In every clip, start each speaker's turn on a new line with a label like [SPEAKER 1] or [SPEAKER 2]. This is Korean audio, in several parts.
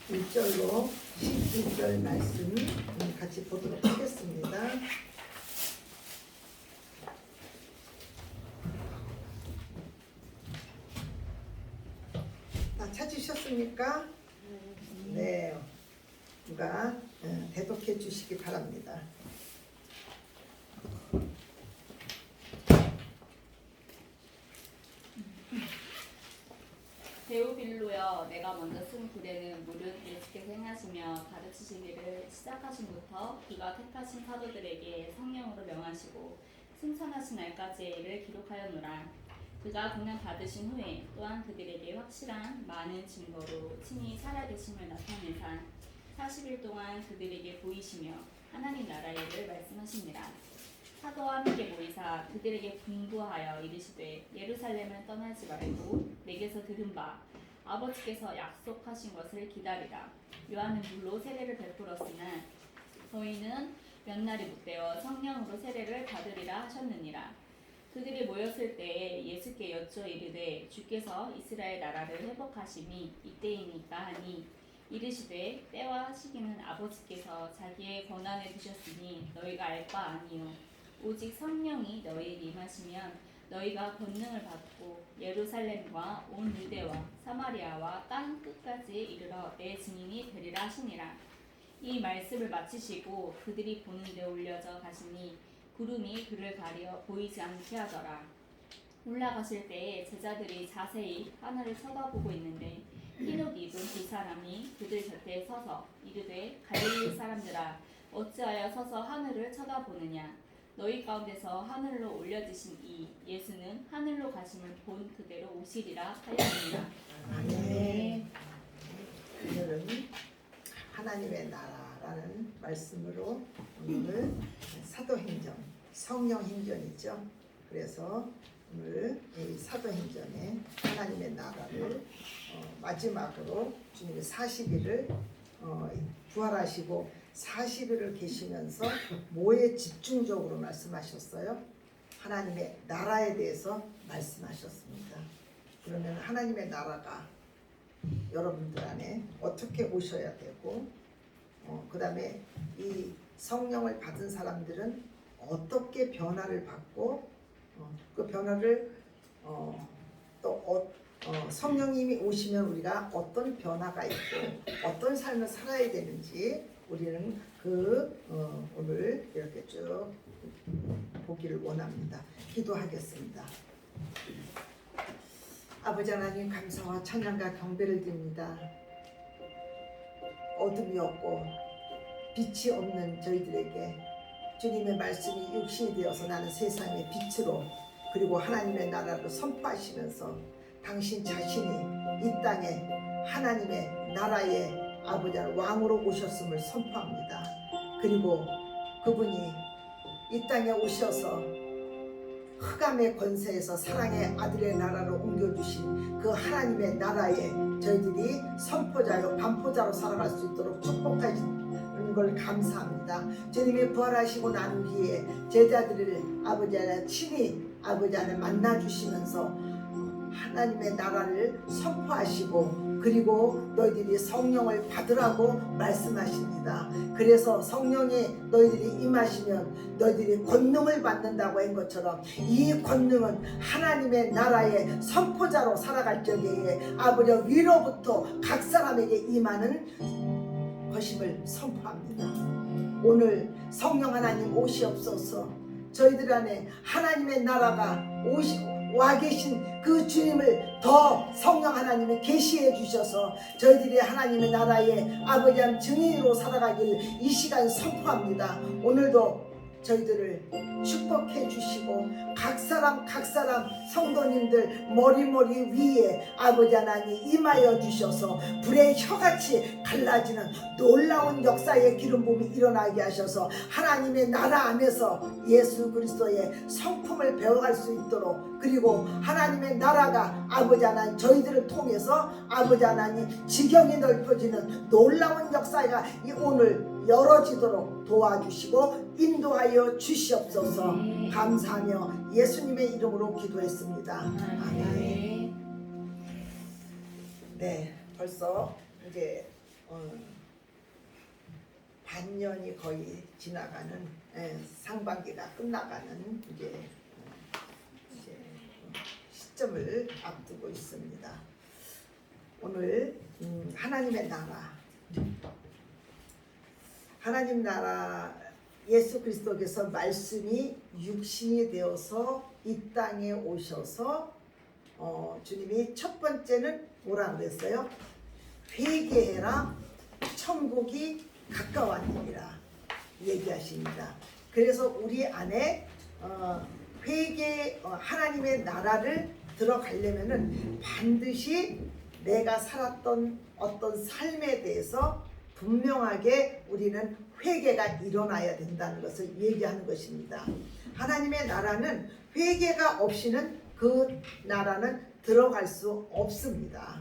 [SPEAKER 1] 1절로 11절 말씀 같이 보도록 하겠습니다. 다 찾으셨습니까? 네. 누가 대독해 주시기 바랍니다.
[SPEAKER 2] 데오빌로여, 내가 먼저 쓴 글에는 무릇 예수께서 행하시며 가르치시기를 시작하신부터 그가 택하신 사도들에게 성령으로 명하시고 승천하신 날까지의 일을 기록하였노라. 그가 공양 받으신 후에 또한 그들에게 확실한 많은 증거로 친히 살아계심을 나타내사 40일 동안 그들에게 보이시며 하나님 나라의 일을 말씀하시니라. 사도와 함께 모이사 그들에게 분부하여 이르시되 예루살렘을 떠나지 말고 내게서 들은 바 아버지께서 약속하신 것을 기다리라. 요한은 물로 세례를 베풀었으나 너희는 몇 날이 못되어 성령으로 세례를 받으리라 하셨느니라. 그들이 모였을 때에 예수께 여쭈어 이르되 주께서 이스라엘 나라를 회복하심이 이때이니까 하니 이르시되 때와 시기는 아버지께서 자기의 권한에 두셨으니 너희가 알 바 아니요 오직 성령이 너희에게 임하시면 너희가 권능을 받고 예루살렘과 온 유대와 사마리아와 땅 끝까지 이르러 내 증인이 되리라 하시니라. 이 말씀을 마치시고 그들이 보는 데 올려져 가시니 구름이 그를 가려 보이지 않게 하더라. 올라가실 때에 제자들이 자세히 하늘을 쳐다보고 있는데 흰옷 입은 두 사람이 그들 곁에 서서 이르되 갈릴리 사람들아 어찌하여 서서 하늘을 쳐다보느냐. 너희 가운데서 하늘로 올려지신 이 예수는 하늘로 가심을 본 그대로 오시리라 하였느니라.
[SPEAKER 1] 아멘. 오늘은 하나님의 나라라는 말씀으로 오늘 사도행전, 성령행전이죠. 그래서 오늘 이 사도행전에 하나님의 나라를 마지막으로 주님이 40일을 부활하시고 40일을 계시면서 뭐에 집중적으로 말씀하셨어요? 하나님의 나라에 대해서 말씀하셨습니다. 그러면 하나님의 나라가 여러분들 안에 어떻게 오셔야 되고 그 다음에 이 성령을 받은 사람들은 어떻게 변화를 받고 그 변화를 성령님이 오시면 우리가 어떤 변화가 있고 어떤 삶을 살아야 되는지 우리는 오늘 이렇게 쭉 보기를 원합니다. 기도하겠습니다. 아버지 하나님 감사와 찬양과 경배를 드립니다. 어둠이 없고 빛이 없는 저희들에게 주님의 말씀이 육신이 되어서 나는 세상의 빛으로 그리고 하나님의 나라를 선포하시면서 당신 자신이 이 땅에 하나님의 나라의 아버지 왕으로 오셨음을 선포합니다. 그리고 그분이 이 땅에 오셔서 흑암의 권세에서 사랑의 아들의 나라로 옮겨주신 그 하나님의 나라에 저희들이 선포자요 반포자로 살아갈 수 있도록 축복하시는 걸 감사합니다. 주님이 부활하시고 난 뒤에 제자들을 아버지 안에 친히 아버지 안에 만나주시면서 하나님의 나라를 선포하시고 그리고 너희들이 성령을 받으라고 말씀하십니다. 그래서 성령이 너희들이 임하시면 너희들이 권능을 받는다고 한 것처럼 이 권능은 하나님의 나라의 선포자로 살아갈 적에 아버지 위로부터 각 사람에게 임하는 것임을 선포합니다. 오늘 성령 하나님 오시옵소서. 저희들 안에 하나님의 나라가 와 계신 그 주님을 더 성령 하나님이 계시해 주셔서 저희들이 하나님의 나라의 아버지 하나님 증인으로 살아가길 이 시간 선포합니다. 오늘도 저희들을 축복해 주시고 각 사람 성도님들 머리 위에 아버지 하나님 임하여 주셔서 불의 혀같이 갈라지는 놀라운 역사의 기름 부음이 일어나게 하셔서 하나님의 나라 안에서 예수 그리스도의 성품을 배워갈 수 있도록 그리고 하나님의 나라가 아버지 하나님 저희들을 통해서 아버지 하나님 지경이 넓어지는 놀라운 역사가 오늘 열어지도록 도와주시고 인도하여 주시옵소서. 감사하며 예수님의 이름으로 기도했습니다. 아멘. 네, 벌써 이제 반년이 거의 지나가는 상반기가 끝나가는 이제 시점을 앞두고 있습니다. 오늘 하나님의 나라, 하나님 나라, 예수 그리스도께서 말씀이 육신이 되어서 이 땅에 오셔서 주님이 첫 번째는 뭐라 그랬어요? 회개해라, 천국이 가까웠느니라 얘기하십니다. 그래서 우리 안에 하나님의 나라를 들어가려면은 반드시 내가 살았던 어떤 삶에 대해서 분명하게 우리는 회개가 일어나야 된다는 것을 얘기하는 것입니다. 하나님의 나라는 회개가 없이는 그 나라는 들어갈 수 없습니다.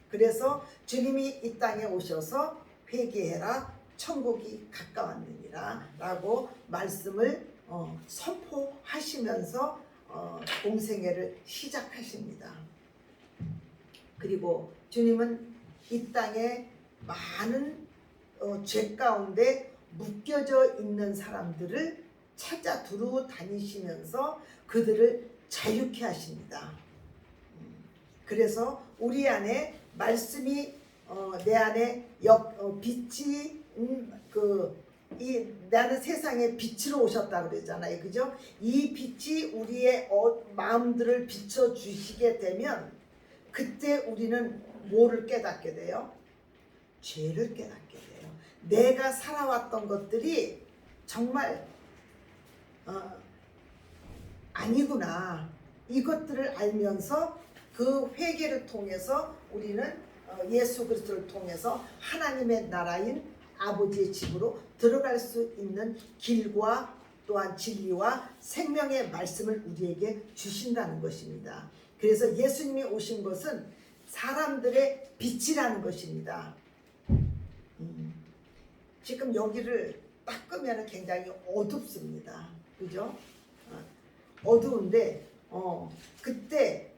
[SPEAKER 1] 그래서 주님이 이 땅에 오셔서 회개해라, 천국이 가까웠느니라 라고 말씀을 선포하시면서 공생애를 시작하십니다. 그리고 주님은 이 땅에 많은 죄 가운데 묶여져 있는 사람들을 찾아 두루 다니시면서 그들을 자유케 하십니다. 그래서 우리 안에 말씀이 내 안에 빛이 나는 세상에 빛으로 오셨다 그러잖아요, 그죠? 이 빛이 우리의 마음들을 비춰 주시게 되면 그때 우리는 뭐를 깨닫게 돼요? 죄를 깨닫게 돼요. 내가 살아왔던 것들이 정말 아니구나. 이것들을 알면서 그 회개를 통해서 우리는 예수 그리스도를 통해서 하나님의 나라인 아버지의 집으로 들어갈 수 있는 길과 또한 진리와 생명의 말씀을 우리에게 주신다는 것입니다. 그래서 예수님이 오신 것은 사람들의 빛이라는 것입니다. 지금 여기를 딱 끄면 굉장히 어둡습니다. 그죠? 어두운데 그때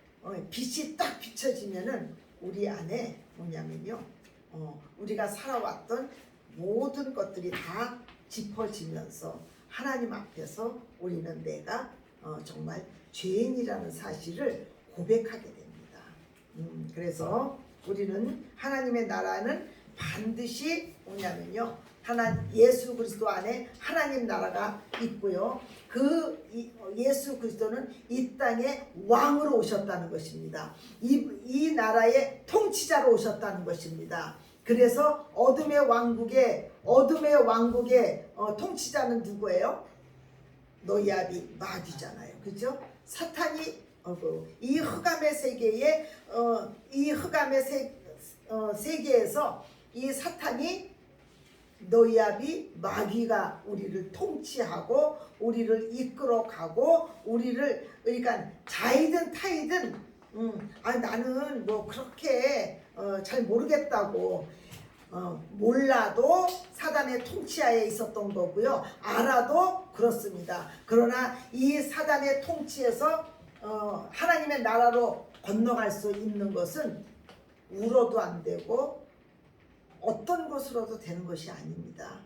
[SPEAKER 1] 빛이 딱 비춰지면은 우리 안에 뭐냐면요, 우리가 살아왔던 모든 것들이 다 짚어지면서 하나님 앞에서 우리는 내가 정말 죄인이라는 사실을 고백하게 됩니다. 그래서 우리는 하나님의 나라는 반드시 뭐냐면요, 예수 그리스도 안에 하나님 나라가 있고요. 예수 그리스도는 이 땅에 왕으로 오셨다는 것입니다. 이 나라의 통치자로 오셨다는 것입니다. 그래서 어둠의 왕국의 통치자는 누구예요? 노야비 마귀잖아요, 그죠? 사탄이 이 흑암의 세계에 세계에서 이 사탄이 노야비 마귀가 우리를 통치하고 우리를 이끌어가고 우리를, 그러니까 자이든 타이든 나는 뭐 그렇게 잘 모르겠다고 몰라도 사단의 통치하에 있었던 거고요. 알아도 그렇습니다. 그러나 이 사단의 통치에서 하나님의 나라로 건너갈 수 있는 것은 울어도 안 되고 어떤 것으로도 되는 것이 아닙니다.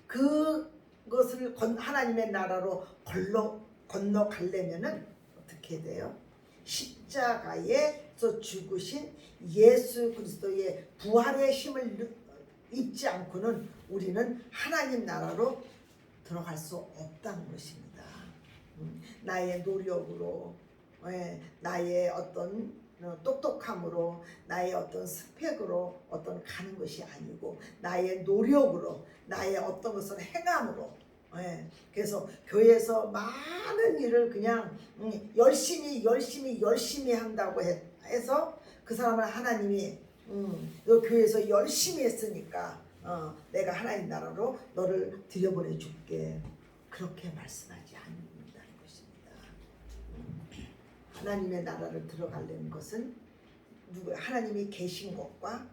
[SPEAKER 1] 그것을 하나님의 나라로 건너가려면은 어떻게 돼요? 십자가에서 죽으신 예수 그리스도의 부활의 힘을 입지 않고는 우리는 하나님 나라로 들어갈 수 없다는 것입니다. 나의 노력으로, 나의 어떤 똑똑함으로, 나의 어떤 스펙으로 가는 것이 아니고 한나의 노력으로, 나의 어떤 것을 행함으로. 그래서 교회에서 많은 일을 그냥 열심히 한다고 해서 그 사람을 하나님이 너 교회에서 열심히 했으니까 내가 하나님 나라로 너를 들여보내 줄게, 그렇게 말씀하지 않는다는 것입니다. 하나님의 나라를 들어가려는 것은 하나님이 계신 것과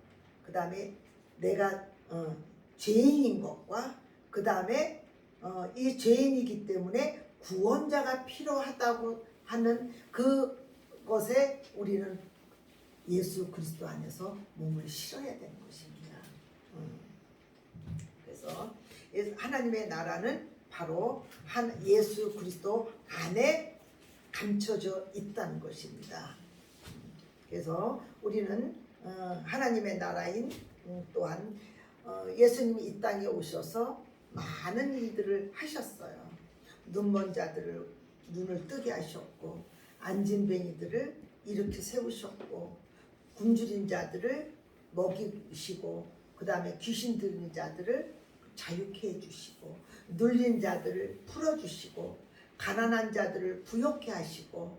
[SPEAKER 1] 그 다음에 내가 죄인인 것과 그 다음에 이 죄인이기 때문에 구원자가 필요하다고 하는 그것에 우리는 예수 그리스도 안에서 몸을 실어야 되는 것입니다. 하나님의 나라는 바로 한 예수 그리스도 안에 감춰져 있다는 것입니다. 그래서 우리는 하나님의 나라인 또한 예수님이 이 땅에 오셔서 많은 일들을 하셨어요. 눈먼 자들을 눈을 뜨게 하셨고, 안진뱅이들을 일으켜 세우셨고, 굶주린 자들을 먹이시고, 그 다음에 귀신 들린 자들을 자유케 해주시고, 눌린 자들을 풀어주시고, 가난한 자들을 부욕케 하시고,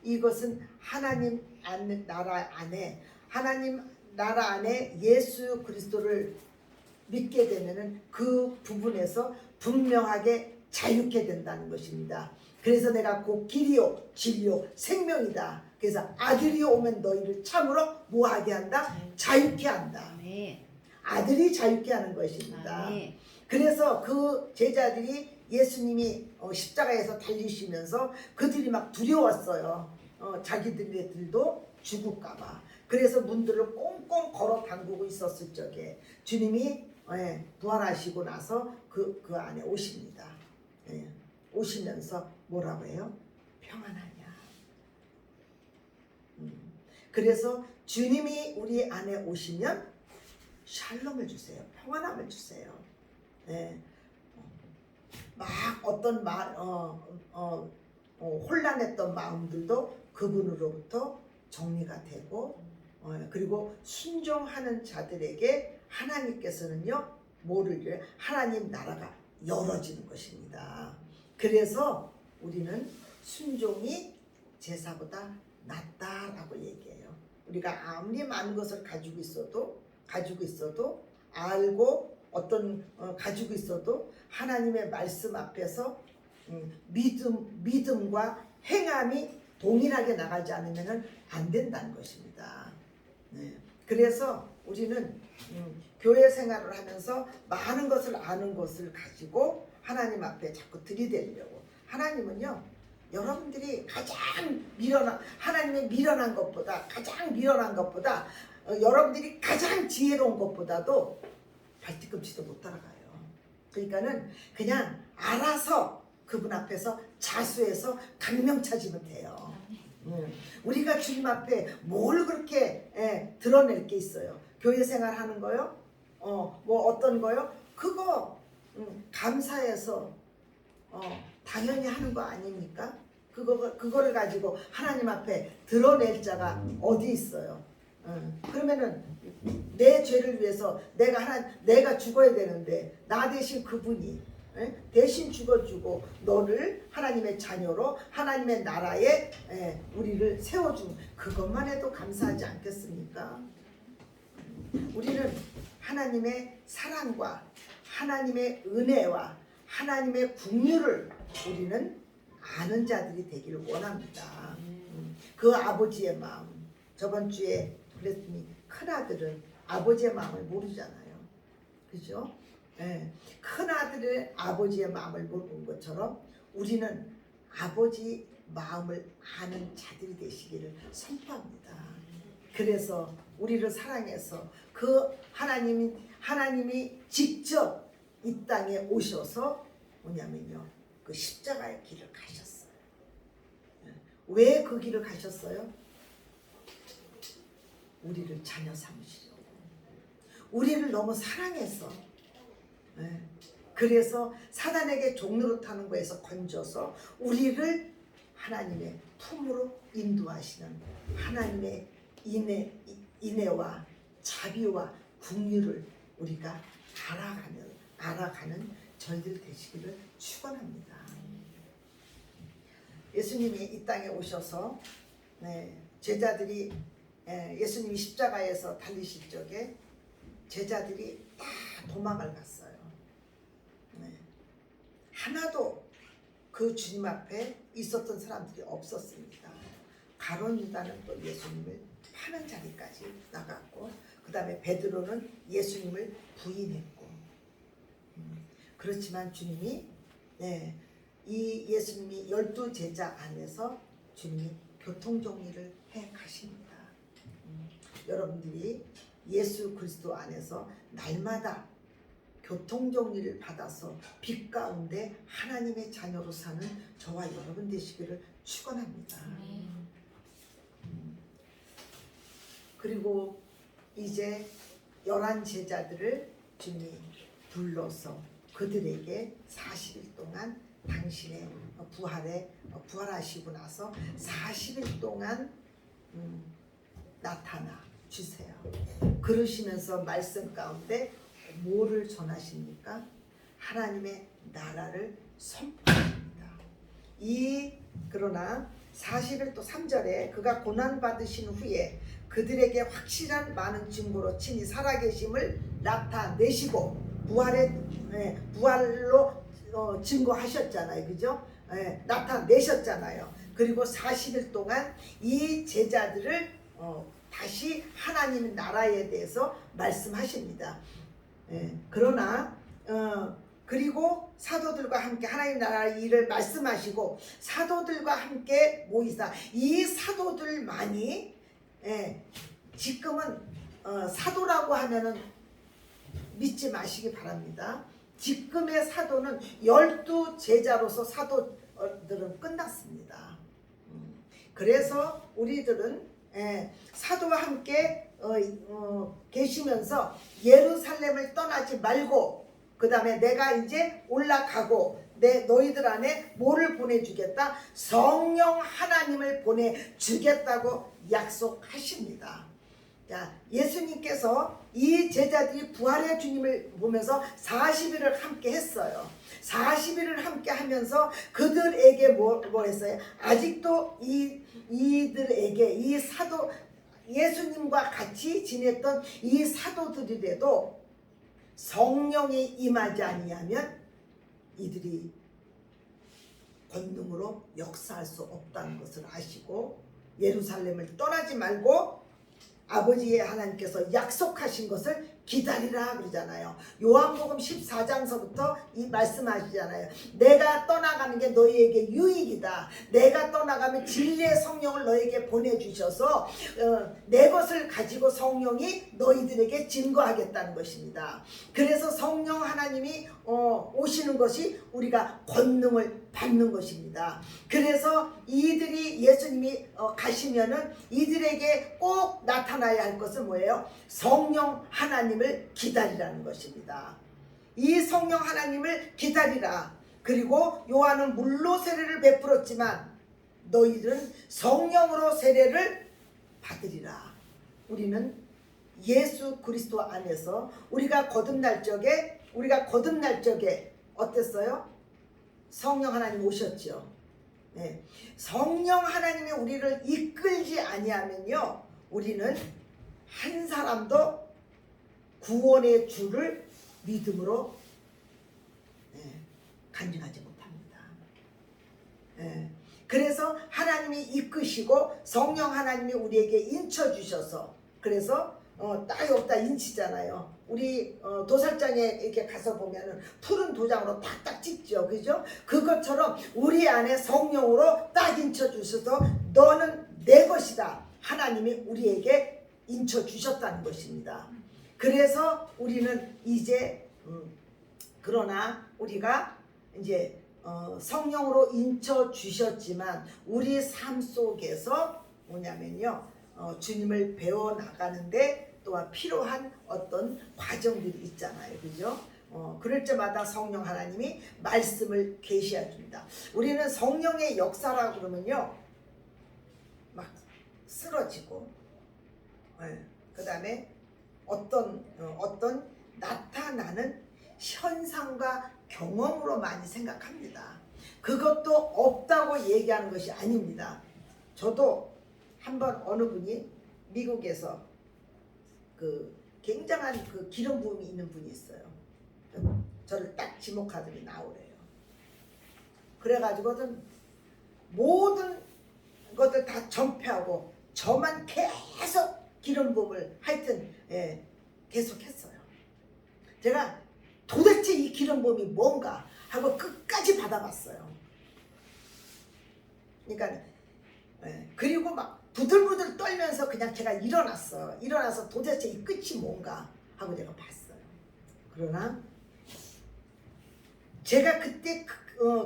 [SPEAKER 1] 이것은 하나님 나라 안에, 하나님 나라 안에 예수 그리스도를 믿게 되면은 그 부분에서 분명하게 자유케 된다는 것입니다. 그래서 내가 곧 길이요 진리요 생명이다. 그래서 아들이 오면 너희를 참으로 뭐하게 한다? 자유케 한다. 아들이 자유케 하는 것입니다. 그래서 그 제자들이 예수님이 십자가에서 달리시면서 그들이 막 두려웠어요. 자기들도 죽을까봐. 그래서 문들을 꽁꽁 걸어 잠그고 있었을 적에 주님이 부활하시고 나서 그 안에 오십니다. 오시면서 뭐라고 해요? 평안하냐. 그래서 주님이 우리 안에 오시면 샬롬을 주세요. 평안함을 주세요. 막 어떤 혼란했던 마음들도 그분으로부터 정리가 되고, 그리고 순종하는 자들에게 하나님께서는요 뭐를 하나님 나라가 열어지는 것입니다. 그래서 우리는 순종이 제사보다 낫다라고 얘기해요. 우리가 아무리 많은 것을 가지고 있어도 알고 가지고 있어도 하나님의 말씀 앞에서 믿음과 행함이 동일하게 나가지 않으면 안 된다는 것입니다. 그래서 우리는 교회 생활을 하면서 많은 것을 아는 것을 가지고 하나님 앞에 자꾸 들이대려고. 하나님은요 여러분들이 하나님의 미련한 것보다 가장 미련한 것보다 여러분들이 가장 지혜로운 것보다도 발뒤꿈치도 못 따라가요. 그러니까는 그냥 알아서 그분 앞에서 자수해서 강명 찾으면 돼요. 우리가 주님 앞에 뭘 그렇게 드러낼 게 있어요? 교회 생활하는 거요? 뭐 어떤 거요? 그거 감사해서 당연히 하는 거 아닙니까? 그거를 가지고 하나님 앞에 드러낼 자가 어디 있어요? 그러면은 내 죄를 위해서 내가 죽어야 되는데 나 대신 그분이 대신 죽어주고 너를 하나님의 자녀로 하나님의 나라에 우리를 세워준 그것만 해도 감사하지 않겠습니까? 우리는 하나님의 사랑과 하나님의 은혜와 하나님의 긍휼을 우리는 아는 자들이 되기를 원합니다. 그 아버지의 마음, 저번 주에 그랬더니 큰아들은 아버지의 마음을 모르잖아요. 그죠? 큰아들은 아버지의 마음을 모르는 것처럼 우리는 아버지 마음을 아는 자들이 되시기를 선포합니다. 그래서 우리를 사랑해서 그 하나님이 직접 이 땅에 오셔서 뭐냐면요, 그 십자가의 길을 가셨어요. 왜 그 길을 가셨어요? 우리를 자녀 삼으시려고. 우리를 너무 사랑해서. 그래서 사단에게 종로로 타는 거에서 건져서 우리를 하나님의 품으로 인도하시는 하나님의 인애와 자비와 긍휼을 우리가 알아가는 저희들 되시기를 축원합니다. 예수님이 이 땅에 오셔서 제자들이 예수님이 십자가에서 달리실 적에 제자들이 다 도망을 갔어요. 하나도 그 주님 앞에 있었던 사람들이 없었습니다. 가룟 유다는 또 예수님을 파는 자리까지 나갔고, 그 다음에 베드로는 예수님을 부인했고, 그렇지만 주님이 이 예수님이 12 제자 안에서 주님이 교통정리를 해 가십니다. 여러분들이 예수 그리스도 안에서 날마다 교통정리를 받아서 빛 가운데 하나님의 자녀로 사는 저와 여러분 되시기를 축원합니다. 그리고 이제 11 제자들을 주님이 불러서 그들에게 40일 동안 당신의 부활하시고 나서 40일 동안 나타나 주세요. 그러시면서 말씀 가운데 뭐를 전하십니까? 하나님의 나라를 선포합니다. 그러나 40일 또 3절에 그가 고난 받으신 후에 그들에게 확실한 많은 증거로 친히 살아계심을 나타내시고 부활로 증거하셨잖아요. 그죠? 나타내셨잖아요. 그리고 40일 동안 이 제자들을 다시 하나님 나라에 대해서 말씀하십니다. 그러나 그리고 사도들과 함께 하나님 나라의 일을 말씀하시고 사도들과 함께 모이사 이 사도들만이 지금은 사도라고 하면은 믿지 마시기 바랍니다. 지금의 사도는 12 제자로서 사도들은 끝났습니다. 그래서 우리들은 사도와 함께 계시면서 예루살렘을 떠나지 말고 그 다음에 내가 이제 올라가고 너희들 안에 뭐를 보내주겠다? 성령 하나님을 보내주겠다고 약속하십니다. 자, 예수님께서 이 제자들이 부활의 주님을 보면서 40일을 함께 했어요. 40일을 함께 하면서 그들에게 뭐 했어요? 아직도 이들에게 이 사도 예수님과 같이 지냈던 이 사도들이라도 성령이 임하지 아니하면 이들이 권능으로 역사할 수 없다는 것을 아시고 예루살렘을 떠나지 말고 아버지의 하나님께서 약속하신 것을 기다리라 그러잖아요. 요한복음 14장서부터 이 말씀하시잖아요. 내가 떠나가는 게 너희에게 유익이다. 내가 떠나가면 진리의 성령을 너희에게 보내주셔서 내 것을 가지고 성령이 너희들에게 증거하겠다는 것입니다. 그래서 성령 하나님이 오시는 것이 우리가 권능을 받는 것입니다. 그래서 이들이 예수님이 가시면은 이들에게 꼭 나타나야 할 것은 뭐예요? 성령 하나님을 기다리라는 것입니다. 이 성령 하나님을 기다리라. 그리고 요한은 물로 세례를 베풀었지만 너희들은 성령으로 세례를 받으리라. 우리는 예수 그리스도 안에서 우리가 거듭날 적에 어땠어요? 성령 하나님 오셨죠. 네. 성령 하나님이 우리를 이끌지 아니하면요, 우리는 한 사람도 구원의 주를 믿음으로 간증하지 못합니다. 그래서 하나님이 이끄시고 성령 하나님이 우리에게 인쳐 주셔서 그래서 땅이 없다 인치잖아요. 우리 도살장에 이렇게 가서 보면은 푸른 도장으로 딱딱 찍죠, 그죠? 그것처럼 우리 안에 성령으로 딱 인쳐 주셔서 너는 내 것이다. 하나님이 우리에게 인쳐 주셨다는 것입니다. 그래서 우리는 이제 그러나 우리가 이제 성령으로 인쳐 주셨지만 우리 삶 속에서 뭐냐면요, 주님을 배워 나가는데 또한 필요한 어떤 과정들이 있잖아요, 그죠? 그럴 때마다 성령 하나님이 말씀을 계시해 줍니다. 우리는 성령의 역사라고 그러면요, 막 쓰러지고, 그 다음에 어떤 나타나는 현상과 경험으로 많이 생각합니다. 그것도 없다고 얘기하는 것이 아닙니다. 저도 한번 어느 분이 미국에서 그 굉장한 그 기름 부음이 있는 분이 있어요. 저를 딱 지목하더니 나오래요. 그래가지고는 모든 것들 다 전폐하고 저만 계속 기름 부음을 하여튼 계속했어요. 제가 도대체 이 기름 부음이 뭔가 하고 끝까지 받아봤어요. 그러니까 그리고 막 부들부들 떨면서 그냥 제가 일어나서 도대체 이 끝이 뭔가 하고 제가 봤어요. 그러나 제가 그때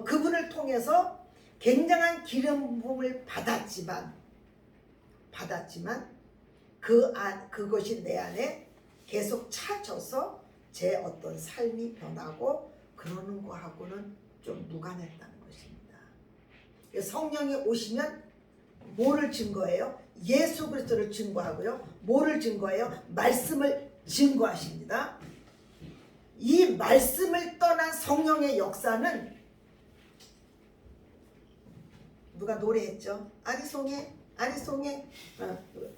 [SPEAKER 1] 그분을 통해서 굉장한 기름 부음을 받았지만 그것이 내 안에 계속 차져서 제 어떤 삶이 변하고 그러는 거하고는 좀 무관했다는 것입니다. 성령이 오시면 뭐를 증거해요? 예수 그리스도를 증거하고요. 뭐를 증거해요? 말씀을 증거하십니다. 이 말씀을 떠난 성령의 역사는 누가 노래했죠? 아리송해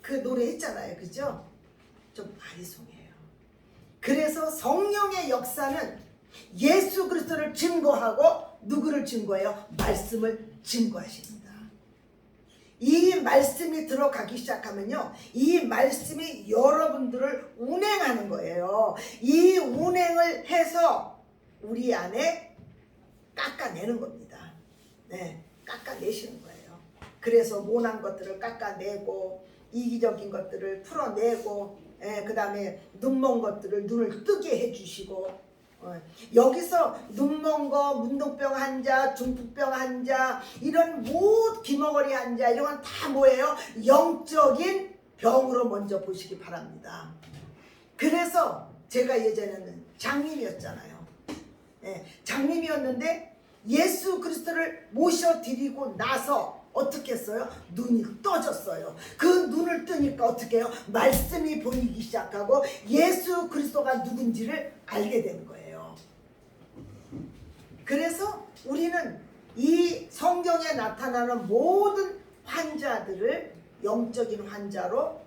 [SPEAKER 1] 그 노래 했잖아요. 그죠? 좀 아리송해요. 그래서 성령의 역사는 예수 그리스도를 증거하고 누구를 증거해요? 말씀을 증거하십니다. 이 말씀이 들어가기 시작하면요, 이 말씀이 여러분들을 운행하는 거예요. 이 운행을 해서 우리 안에 깎아내는 겁니다. 네, 깎아내시는 거예요. 그래서 모난 것들을 깎아내고 이기적인 것들을 풀어내고, 그 다음에 눈먼 것들을 눈을 뜨게 해주시고, 여기서 눈먼 거, 문둥병 환자, 중풍병 환자, 이런 귀머거리 환자, 이런 건 다 뭐예요? 영적인 병으로 먼저 보시기 바랍니다. 그래서 제가 예전에는 장님이었잖아요. 장님이었는데 예수 그리스도를 모셔드리고 나서 어떻게 했어요? 눈이 떠졌어요. 그 눈을 뜨니까 어떻게 해요? 말씀이 보이기 시작하고 예수 그리스도가 누군지를 알게 되는 거예요. 그래서 우리는 이 성경에 나타나는 모든 환자들을 영적인 환자로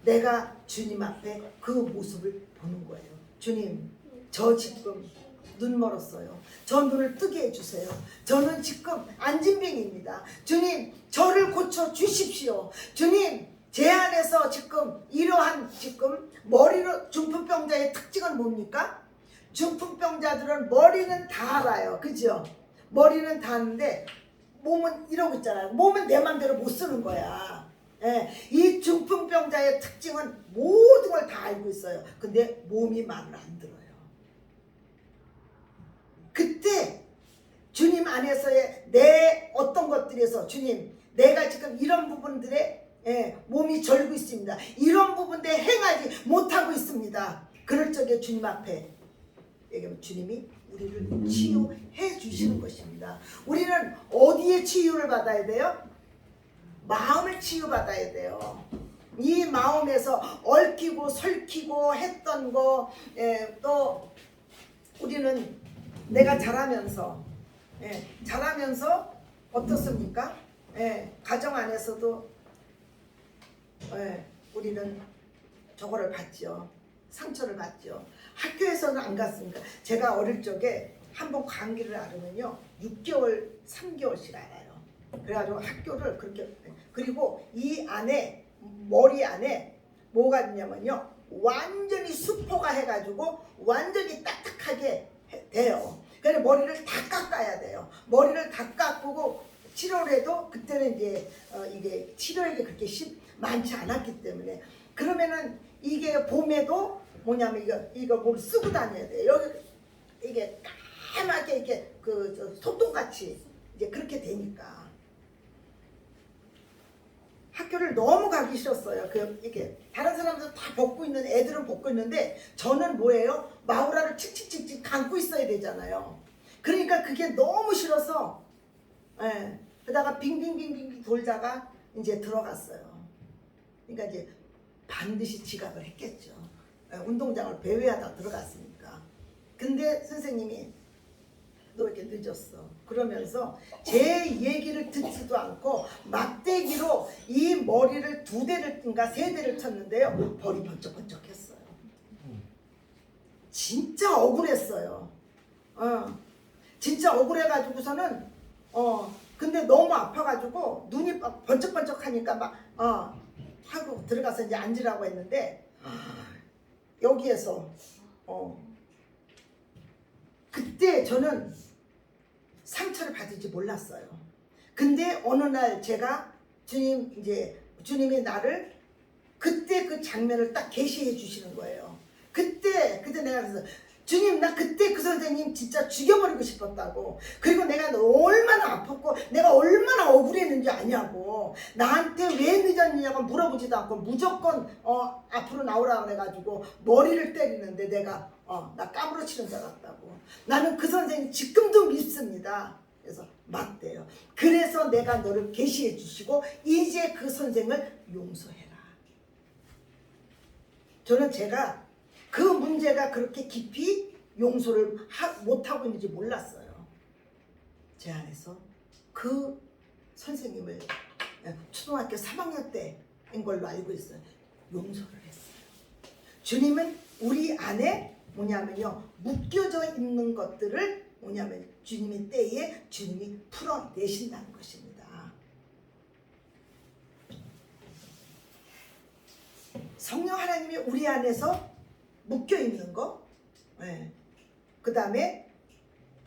[SPEAKER 1] 내가 주님 앞에 그 모습을 보는 거예요. 주님, 저 지금 눈 멀었어요. 저 눈을 뜨게 해주세요. 저는 지금 안진병입니다. 주님, 저를 고쳐 주십시오. 주님, 제 안에서 지금 이러한 머리로 중풍병자의 특징은 뭡니까? 중풍병자들은 머리는 다 알아요. 그죠? 머리는 다 아는데 몸은 이러고 있잖아요. 몸은 내 맘대로 못 쓰는 거야. 이 중풍병자의 특징은 모든 걸 다 알고 있어요. 근데 몸이 말을 안 들어요. 그때 주님 안에서의 내 어떤 것들에서 주님, 내가 지금 이런 부분들에 몸이 절고 있습니다. 이런 부분들에 행하지 못하고 있습니다. 그럴 적에 주님 앞에 얘기하면 주님이 우리를 치유해 주시는 것입니다. 우리는 어디에 치유를 받아야 돼요? 마음을 치유받아야 돼요. 이 마음에서 얽히고 설키고 했던 거, 또 우리는 내가 자라면서 어떻습니까? 가정 안에서도 우리는 저거를 받죠. 상처를 받죠. 학교에서는 안 갔습니다. 제가 어릴 적에 한번 감기를 앓으면요 6개월, 3개월씩 앓아요. 그래가지고 학교를 그렇게, 그리고 이 안에 머리 안에 뭐가 있냐면요 완전히 수포가 해가지고 완전히 딱딱하게 돼요. 그래서 머리를 다 깎아야 돼요. 머리를 다 깎고 치료를 해도 그때는 이제 이게 치료액이 그렇게 많지 않았기 때문에, 그러면은 이게 봄에도 뭐냐면 이거 뭘 쓰고 다녀야 돼요. 여기 이게 까맣게 이렇게 소똥같이 이제 그렇게 되니까 학교를 너무 가기 싫었어요. 이게 다른 사람들 다 벗고 있는, 애들은 벗고 있는데 저는 뭐예요? 마우라를 칙칙칙칙 감고 있어야 되잖아요. 그러니까 그게 너무 싫어서 그러다가 빙빙빙빙 돌다가 이제 들어갔어요. 그러니까 이제 반드시 지각을 했겠죠. 운동장을 배회하다 들어갔으니까. 근데 선생님이 너 왜 이렇게 늦었어? 그러면서 제 얘기를 듣지도 않고 막대기로 이 머리를 2대를인가 3대를 쳤는데요. 벌이 번쩍번쩍했어요. 진짜 억울했어요. 진짜 억울해가지고서는 근데 너무 아파가지고 눈이 번쩍번쩍하니까 막 하고 들어가서 이제 앉으라고 했는데 여기에서 그때 저는 상처를 받을지 몰랐어요. 근데 어느 날 제가 주님이 나를 그때 그 장면을 딱 계시해 주시는 거예요. 그때 내가 그래서 주님, 나 그때 그 선생님 진짜 죽여버리고 싶었다고. 그리고 내가 얼마나 아팠고 내가 얼마나 억울했는지 아냐고. 나한테 왜 늦었느냐고 물어보지도 않고 무조건 앞으로 나오라 그래가지고 머리를 때리는데 내가 나 까무러치는 줄 알았다고. 나는 그 선생님 지금도 믿습니다. 그래서 맞대요. 그래서 내가 너를 계시해 주시고 이제 그 선생을 용서해라. 저는 제가 그 문제가 그렇게 깊이 용서를 못하고 있는지 몰랐어요. 제 안에서 그 선생님을 초등학교 3학년 때인 걸로 알고 있어요. 용서를 했어요. 주님은 우리 안에 뭐냐면요, 묶여져 있는 것들을 뭐냐면 주님의 때에 주님이 풀어내신다는 것입니다. 성령 하나님이 우리 안에서 묶여 있는 거, 그 다음에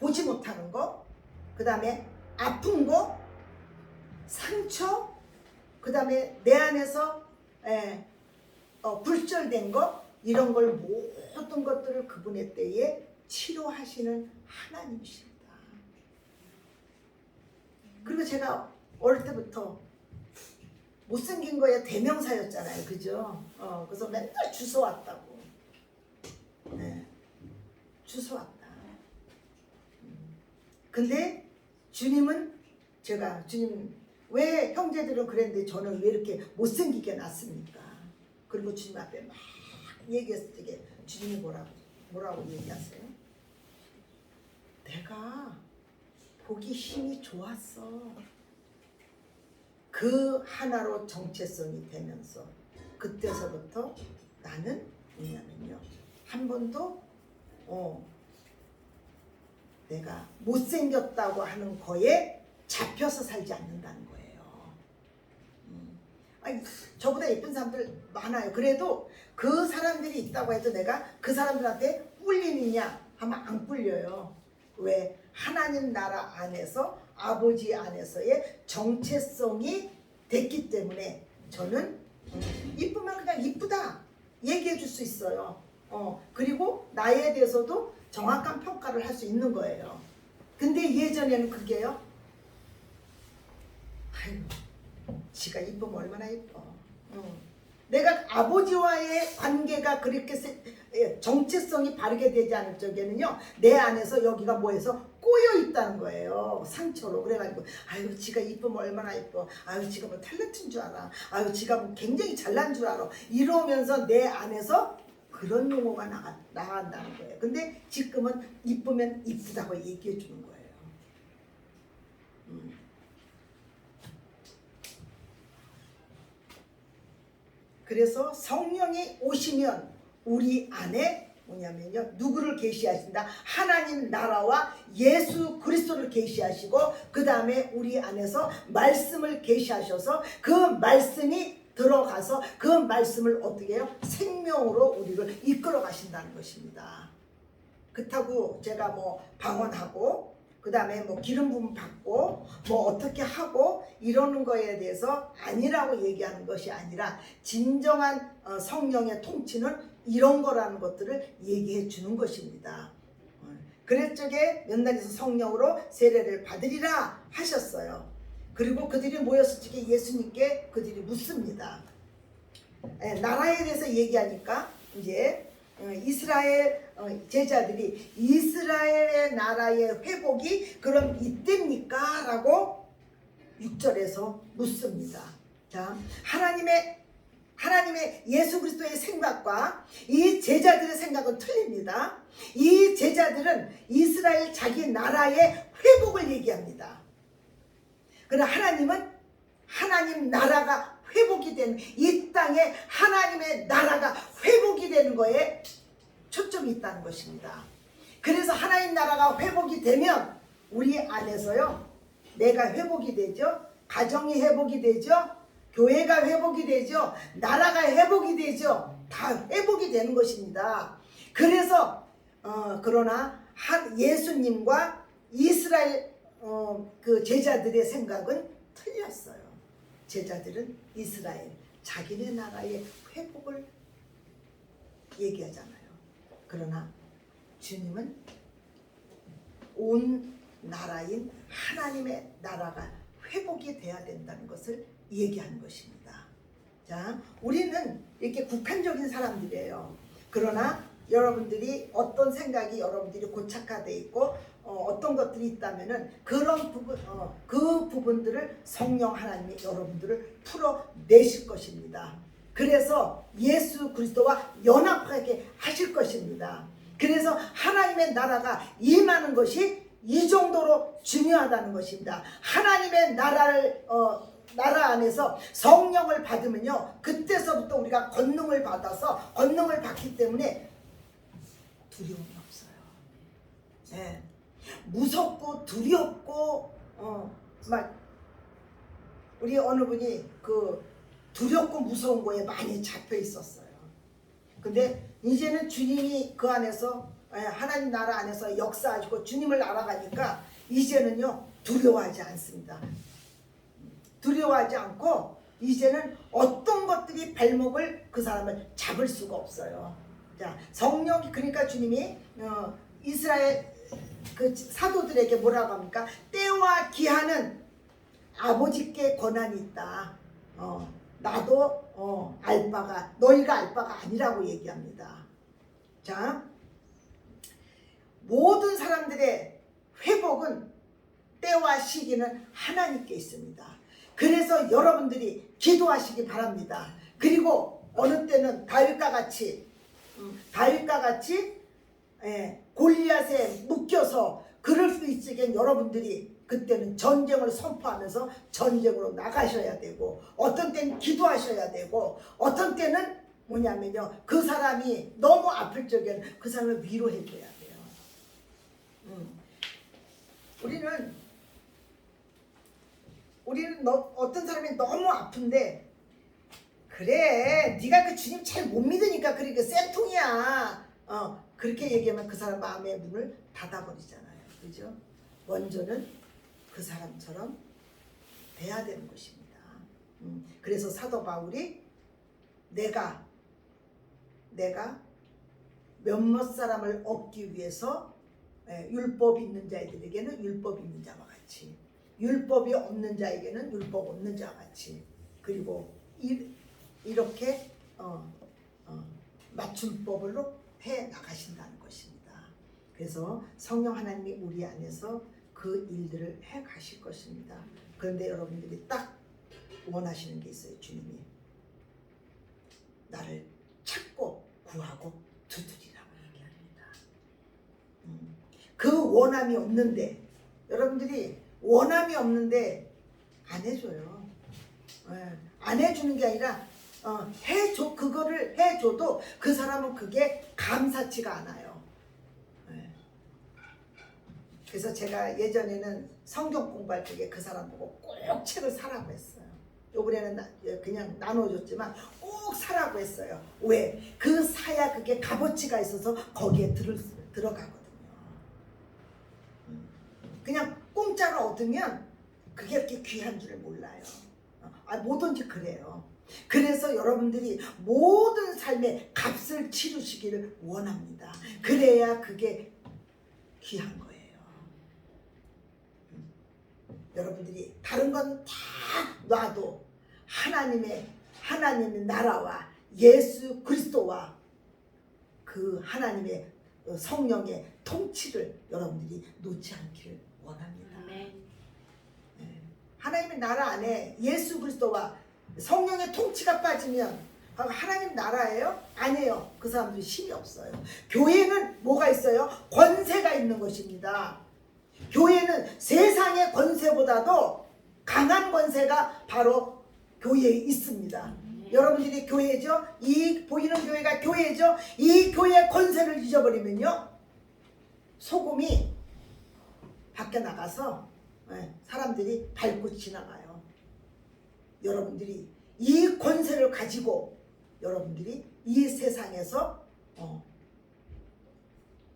[SPEAKER 1] 보지 못하는 거, 그 다음에 아픈 거, 상처, 그 다음에 내 안에서 불절된 거, 이런 걸 모든 것들을 그분의 때에 치료하시는 하나님이십니다. 그리고 제가 어릴 때부터 못생긴 거에 대명사였잖아요. 그죠? 그래서 맨날 주워왔다고. 주워왔다. 근데 주님은 주님 왜 형제들은 그랬는데 저는 왜 이렇게 못생기게 났습니까? 그리고 주님 앞에 막 얘기했을 때 주님이 뭐라고 얘기하세요? 내가 보기 힘이 좋았어. 그 하나로 정체성이 되면서 그때서부터 나는 뭐냐면요, 한 번도 내가 못생겼다고 하는 거에 잡혀서 살지 않는다는 거예요. 아니, 저보다 예쁜 사람들 많아요. 그래도 그 사람들이 있다고 해도 내가 그 사람들한테 꿀리느냐 하면 안 꿀려요. 왜? 하나님 나라 안에서 아버지 안에서의 정체성이 됐기 때문에 저는 이쁘면 그냥 이쁘다 얘기해 줄 수 있어요. 그리고 나에 대해서도 정확한 평가를 할 수 있는 거예요. 근데 예전에는 그게요, 아이고 지가 이쁘면 얼마나 이뻐. 내가 아버지와의 관계가 그렇게 정체성이 바르게 되지 않을 적에는요, 내 안에서 여기가 뭐해서 꼬여 있다는 거예요. 상처로. 그래가지고 아유 지가 이쁘면 얼마나 이뻐. 아유 지가 뭐 탤런트인 줄 알아. 아유 지가 뭐 굉장히 잘난 줄 알아. 이러면서 내 안에서 그런 용어가 나간다는 거예요. 근데 지금은 이쁘면 이쁘다고 얘기해 주는 거예요. 그래서 성령이 오시면 우리 안에 뭐냐면요, 누구를 계시하신다? 하나님 나라와 예수 그리스도를 계시하시고 그 다음에 우리 안에서 말씀을 계시하셔서 그 말씀이 들어가서 그 말씀을 어떻게 해요? 생명으로 우리를 이끌어 가신다는 것입니다. 그렇다고 제가 뭐 방언하고 그 다음에 뭐 기름 부음 받고 뭐 어떻게 하고 이러는 거에 대해서 아니라고 얘기하는 것이 아니라 진정한 성령의 통치는 이런 거라는 것들을 얘기해 주는 것입니다. 그럴 적에 면단에서 성령으로 세례를 받으리라 하셨어요. 그리고 그들이 모였을 적에 예수님께 그들이 묻습니다. 나라에 대해서 얘기하니까 이제 이스라엘 제자들이 이스라엘의 나라의 회복이 그럼 이때입니까? 라고 6절에서 묻습니다. 자, 하나님의 예수 그리스도의 생각과 이 제자들의 생각은 틀립니다. 이 제자들은 이스라엘 자기 나라의 회복을 얘기합니다. 그러나 하나님은 하나님 나라가 회복이 되는, 이 땅에 하나님의 나라가 회복이 되는 거에 초점이 있다는 것입니다. 그래서 하나님 나라가 회복이 되면 우리 안에서요, 내가 회복이 되죠, 가정이 회복이 되죠, 교회가 회복이 되죠, 나라가 회복이 되죠. 다 회복이 되는 것입니다. 그래서 그러나 예수님과 이스라엘 그 제자들의 생각은 틀렸어요. 제자들은 이스라엘 자기네 나라의 회복을 얘기하잖아요. 그러나 주님은 온 나라인 하나님의 나라가 회복이 돼야 된다는 것을 얘기하는 것입니다. 자, 우리는 이렇게 국한적인 사람들이에요. 그러나 여러분들이 어떤 생각이 여러분들이 고착화되어 있고 어떤 것들이 있다면은 그런 부분, 그 부분들을 성령 하나님이 여러분들을 풀어내실 것입니다. 그래서 예수 그리스도와 연합하게 하실 것입니다. 그래서 하나님의 나라가 임하는 것이 이 정도로 중요하다는 것입니다. 하나님의 나라를 나라 안에서 성령을 받으면요, 그때서부터 우리가 권능을 받아서 권능을 받기 때문에 두려움이 없어요. 네. 무섭고 두렵고 막 우리 어느 분이 그 두렵고 무서운 거에 많이 잡혀 있었어요. 근데 이제는 주님이 그 안에서 하나님 나라 안에서 역사하시고 주님을 알아가니까 이제는요 두려워하지 않습니다. 두려워하지 않고 이제는 어떤 것들이 발목을 그 사람을 잡을 수가 없어요. 자, 성령이 그러니까 주님이 이스라엘 그 사도들에게 뭐라고 합니까? 때와 기한은 아버지께 권한이 있다. 나도 알 바가 너희가 알 바가 아니라고 얘기합니다. 자, 모든 사람들의 회복은 때와 시기는 하나님께 있습니다. 그래서 여러분들이 기도하시기 바랍니다. 그리고 어느 때는 다윗과 같이 골리앗에 묶여서 그럴 수 있으면 여러분들이 그때는 전쟁을 선포하면서 전쟁으로 나가셔야 되고, 어떤 때는 기도하셔야 되고, 어떤 때는 뭐냐면요, 그 사람이 너무 아플 적에는 그 사람을 위로해 줘야 돼요. 우리는 어떤 사람이 너무 아픈데, 그래 네가 그 주님 잘 못 믿으니까 그래 그 쌤통이야, 그렇게 얘기하면 그 사람 마음의 문을 닫아버리잖아요. 그죠? 먼저는 그 사람처럼 돼야 되는 것입니다. 그래서 사도 바울이 내가 몇몇 사람을 얻기 위해서 율법이 있는 자들에게는 율법이 있는 자와 같이, 율법이 없는 자에게는 율법 없는 자와 같이, 그리고 이렇게 맞춤법으로 해 나가신다는 것입니다. 그래서 성령 하나님이 우리 안에서 그 일들을 해 가실 것입니다. 그런데 여러분들이 딱 원하시는 게 있어요. 주님이 나를 찾고 구하고 두드리라고 얘기합니다. 그 원함이 없는데, 여러분들이 원함이 없는데 안 해줘요. 안 해주는 게 아니라 해줘, 그거를 해줘도 그 사람은 그게 감사치가 않아요. 그래서 제가 예전에는 성경 공부할 적에 그 사람 보고 꼭 책을 사라고 했어요. 요번에는 그냥 나눠줬지만 꼭 사라고 했어요. 왜? 그 사야 그게 값어치가 있어서 거기에 들어가거든요. 그냥 공짜로 얻으면 그게 이렇게 귀한 줄 몰라요. 뭐든지 그래요. 그래서 여러분들이 모든 삶의 값을 치르시기를 원합니다. 그래야 그게 귀한 거예요. 여러분들이 다른 건 다 놔도 하나님의 나라와 예수 그리스도와 그 하나님의 성령의 통치를 여러분들이 놓지 않기를 원합니다.
[SPEAKER 2] 아멘.
[SPEAKER 1] 하나님의 나라 안에 예수 그리스도와 성령의 통치가 빠지면 하나님 나라예요? 아니에요. 그 사람들이 힘이 없어요. 교회는 뭐가 있어요? 권세가 있는 것입니다. 교회는 세상의 권세보다도 강한 권세가 바로 교회에 있습니다. 여러분들이 교회죠? 이 보이는 교회가 교회죠? 이 교회의 권세를 잊어버리면요, 소금이 밖에 나가서 사람들이 밟고 지나가요. 여러분들이 이 권세를 가지고 여러분들이 이 세상에서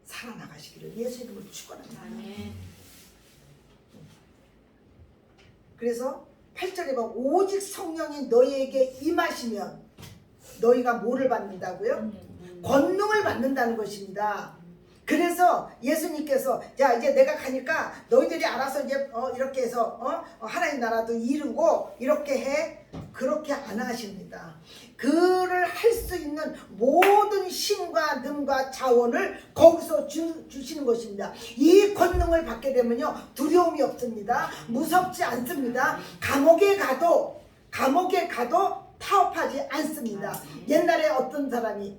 [SPEAKER 1] 살아나가시기를 예수 이름으로 축원합니다. 그래서 8절에 보면 오직 성령이 너희에게 임하시면 너희가 뭐를 받는다고요? 권능을 받는다는 것입니다. 그래서 예수님께서 자 이제 내가 가니까 너희들이 알아서 이제 이렇게 해서 하나님 나라도 이루고 이렇게 해. 그렇게 안 하십니다. 그를 할 수 있는 모든 힘과 능과 자원을 거기서 주시는 것입니다. 이 권능을 받게 되면요 두려움이 없습니다. 무섭지 않습니다. 감옥에 가도 타협하지 않습니다. 옛날에 어떤 사람이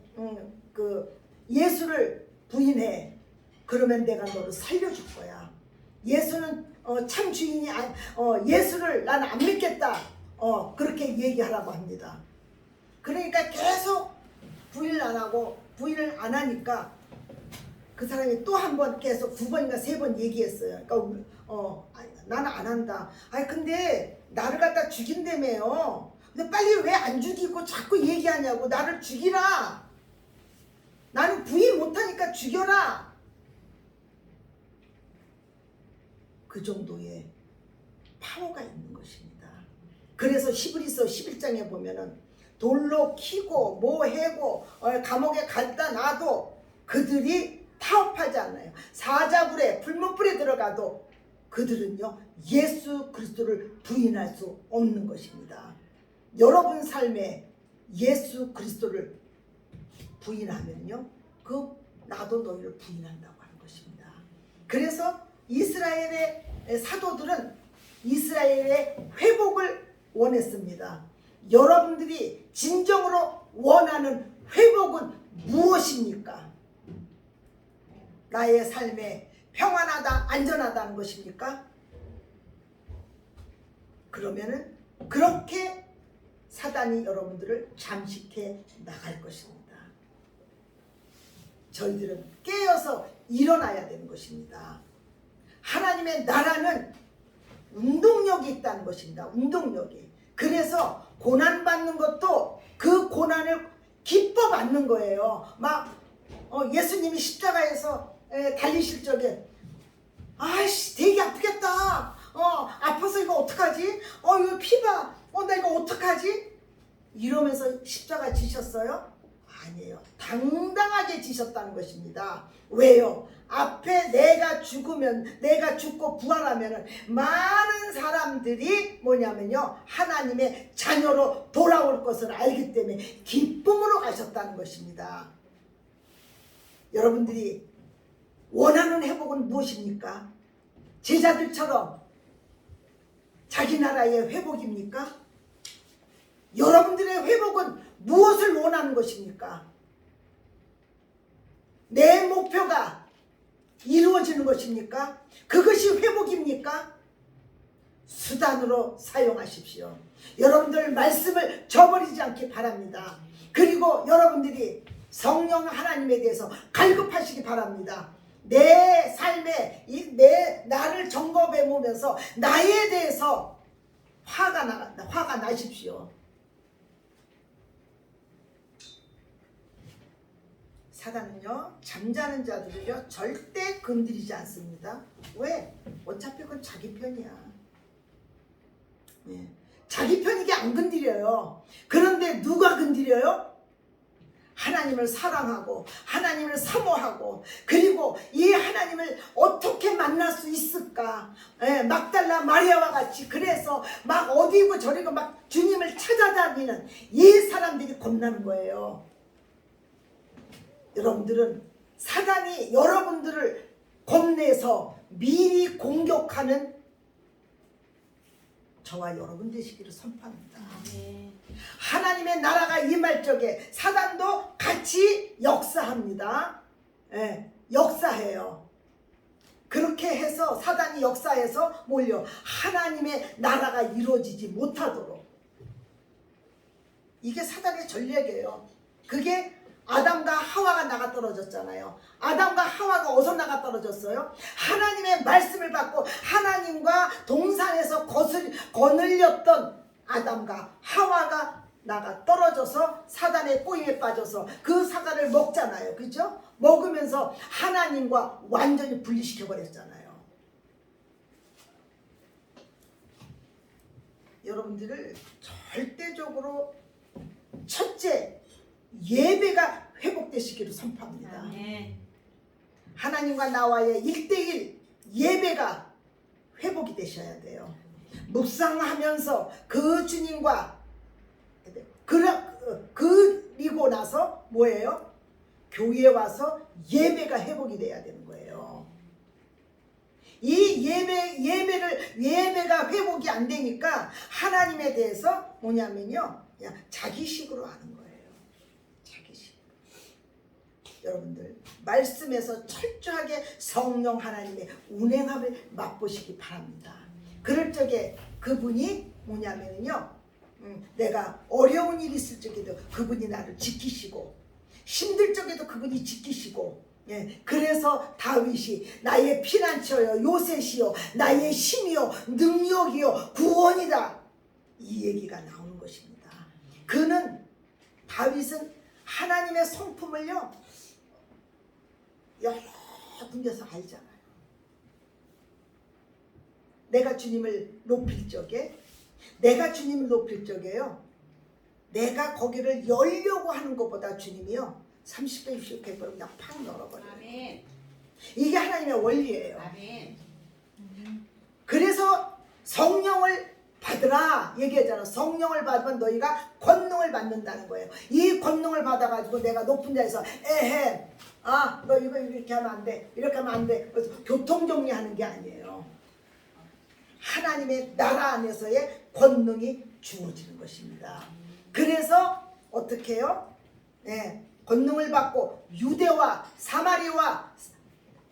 [SPEAKER 1] 그 예수를 부인해. 그러면 내가 너를 살려줄 거야. 예수는 참 주인이 예수를 나는 안 믿겠다. 그렇게 얘기하라고 합니다. 그러니까 계속 부인을 안 하니까 그 사람이 또 한 번 계속 2번인가 3번 얘기했어요. 그러니까 나는 안 한다. 아니 근데 나를 갖다 죽인다며요. 근데 빨리 왜 안 죽이고 자꾸 얘기하냐고. 나를 죽이라. 나는 부인 못하니까 죽여라. 그 정도의 파워가 있는 것입니다. 그래서 히브리서 11장에 보면은 돌로 키고 뭐 해고 감옥에 갖다 놔도 그들이 타협하지 않아요. 사자불에 불문불에 들어가도 그들은요 예수 그리스도를 부인할 수 없는 것입니다. 여러분 삶에 예수 그리스도를 부인하면요 나도 너희를 부인한다고 하는 것입니다. 그래서 이스라엘의 사도들은 이스라엘의 회복을 원했습니다. 여러분들이 진정으로 원하는 회복은 무엇입니까? 나의 삶에 평안하다, 안전하다는 것입니까? 그러면은 그렇게 사단이 여러분들을 잠식해 나갈 것입니다. 저희들은 깨어서 일어나야 되는 것입니다. 하나님의 나라는 운동력이 있다는 것입니다. 운동력이. 그래서 고난받는 것도 그 고난을 기뻐 받는 거예요. 막 예수님이 십자가에서 달리실 적에 아이씨 되게 아프겠다. 아파서 이거 어떡하지? 이거 피봐. 나 이거 어떡하지? 이러면서 십자가 지셨어요? 아니에요. 당당하게 지셨다는 것입니다. 왜요? 앞에 내가 죽고 부활하면 많은 사람들이 뭐냐면요 하나님의 자녀로 돌아올 것을 알기 때문에 기쁨으로 가셨다는 것입니다. 여러분들이 원하는 회복은 무엇입니까? 제자들처럼 자기 나라의 회복입니까? 여러분들의 회복은 무엇을 원하는 것입니까? 내 목표가 이루어지는 것입니까? 그것이 회복입니까? 수단으로 사용하십시오. 여러분들 말씀을 저버리지 않기 바랍니다. 그리고 여러분들이 성령 하나님에 대해서 갈급하시기 바랍니다. 내 삶에 나를 점검해 보면서 나에 대해서 화가 나십시오. 사단은요 잠자는 자들을요 절대 건드리지 않습니다. 왜? 어차피 그건 자기 편이야. 자기 편이게 안 건드려요. 그런데 누가 건드려요? 하나님을 사랑하고 하나님을 사모하고 그리고 이 하나님을 어떻게 만날 수 있을까? 막달라 마리아와 같이 그래서 막 어디고 저리고 막 주님을 찾아다니는 이 사람들이 겁나는 거예요. 여러분들은 사단이 여러분들을 겁내서 미리 공격하는 저와 여러분 되시기를 선포합니다. 하나님의 나라가 임할 적에 사단도 같이 역사합니다. 역사해요. 그렇게 해서 사단이 역사해서 몰려 하나님의 나라가 이루어지지 못하도록. 이게 사단의 전략이에요. 그게 아담과 하와가 나가 떨어졌잖아요. 아담과 하와가 어디서 나가 떨어졌어요? 하나님의 말씀을 받고 하나님과 동산에서 거늘렸던 아담과 하와가 나가 떨어져서 사단의 꼬임에 빠져서 그 사과를 먹잖아요. 그죠? 먹으면서 하나님과 완전히 분리시켜 버렸잖아요. 여러분들을 절대적으로 첫째 예배가 회복되시기를 선포합니다. 하나님과 나와의 1대1 예배가 회복이 되셔야 돼요. 묵상하면서 그 주님과 그리고 나서 뭐예요? 교회에 와서 예배가 회복이 돼야 되는 거예요. 이 예배가 회복이 안 되니까 하나님에 대해서 뭐냐면요, 그냥 자기식으로 하는 거예요. 자기식. 여러분들 말씀에서 철저하게 성령 하나님의 운행함을 맛보시기 바랍니다. 그럴 적에 그분이 뭐냐면요, 내가 어려운 일이 있을 적에도 그분이 나를 지키시고, 힘들 적에도 그분이 지키시고, 예, 그래서 다윗이 나의 피난처여 요새시여 나의 힘이여 능력이여 구원이다, 이 얘기가 나오는 것입니다. 다윗은 하나님의 성품을요 여러 군데서 알잖아요. 내가 주님을 높일 적에요, 내가 거기를 열려고 하는 것보다 주님이요 30배 60배 그냥 팍 열어버려요.
[SPEAKER 2] 아멘.
[SPEAKER 1] 이게 하나님의 원리예요.
[SPEAKER 2] 아멘.
[SPEAKER 1] 그래서 성령을 받으라 얘기하잖아. 성령을 받으면 너희가 권능을 받는다는 거예요. 이 권능을 받아가지고 내가 높은 자에서 에헤, 너 이거 이렇게 하면 안 돼, 이렇게 하면 안 돼, 그래서 교통정리하는 게 아니에요. 하나님의 나라 안에서의 권능이 주어지는 것입니다. 그래서 어떻게 해요? 네, 권능을 받고 유대와 사마리아와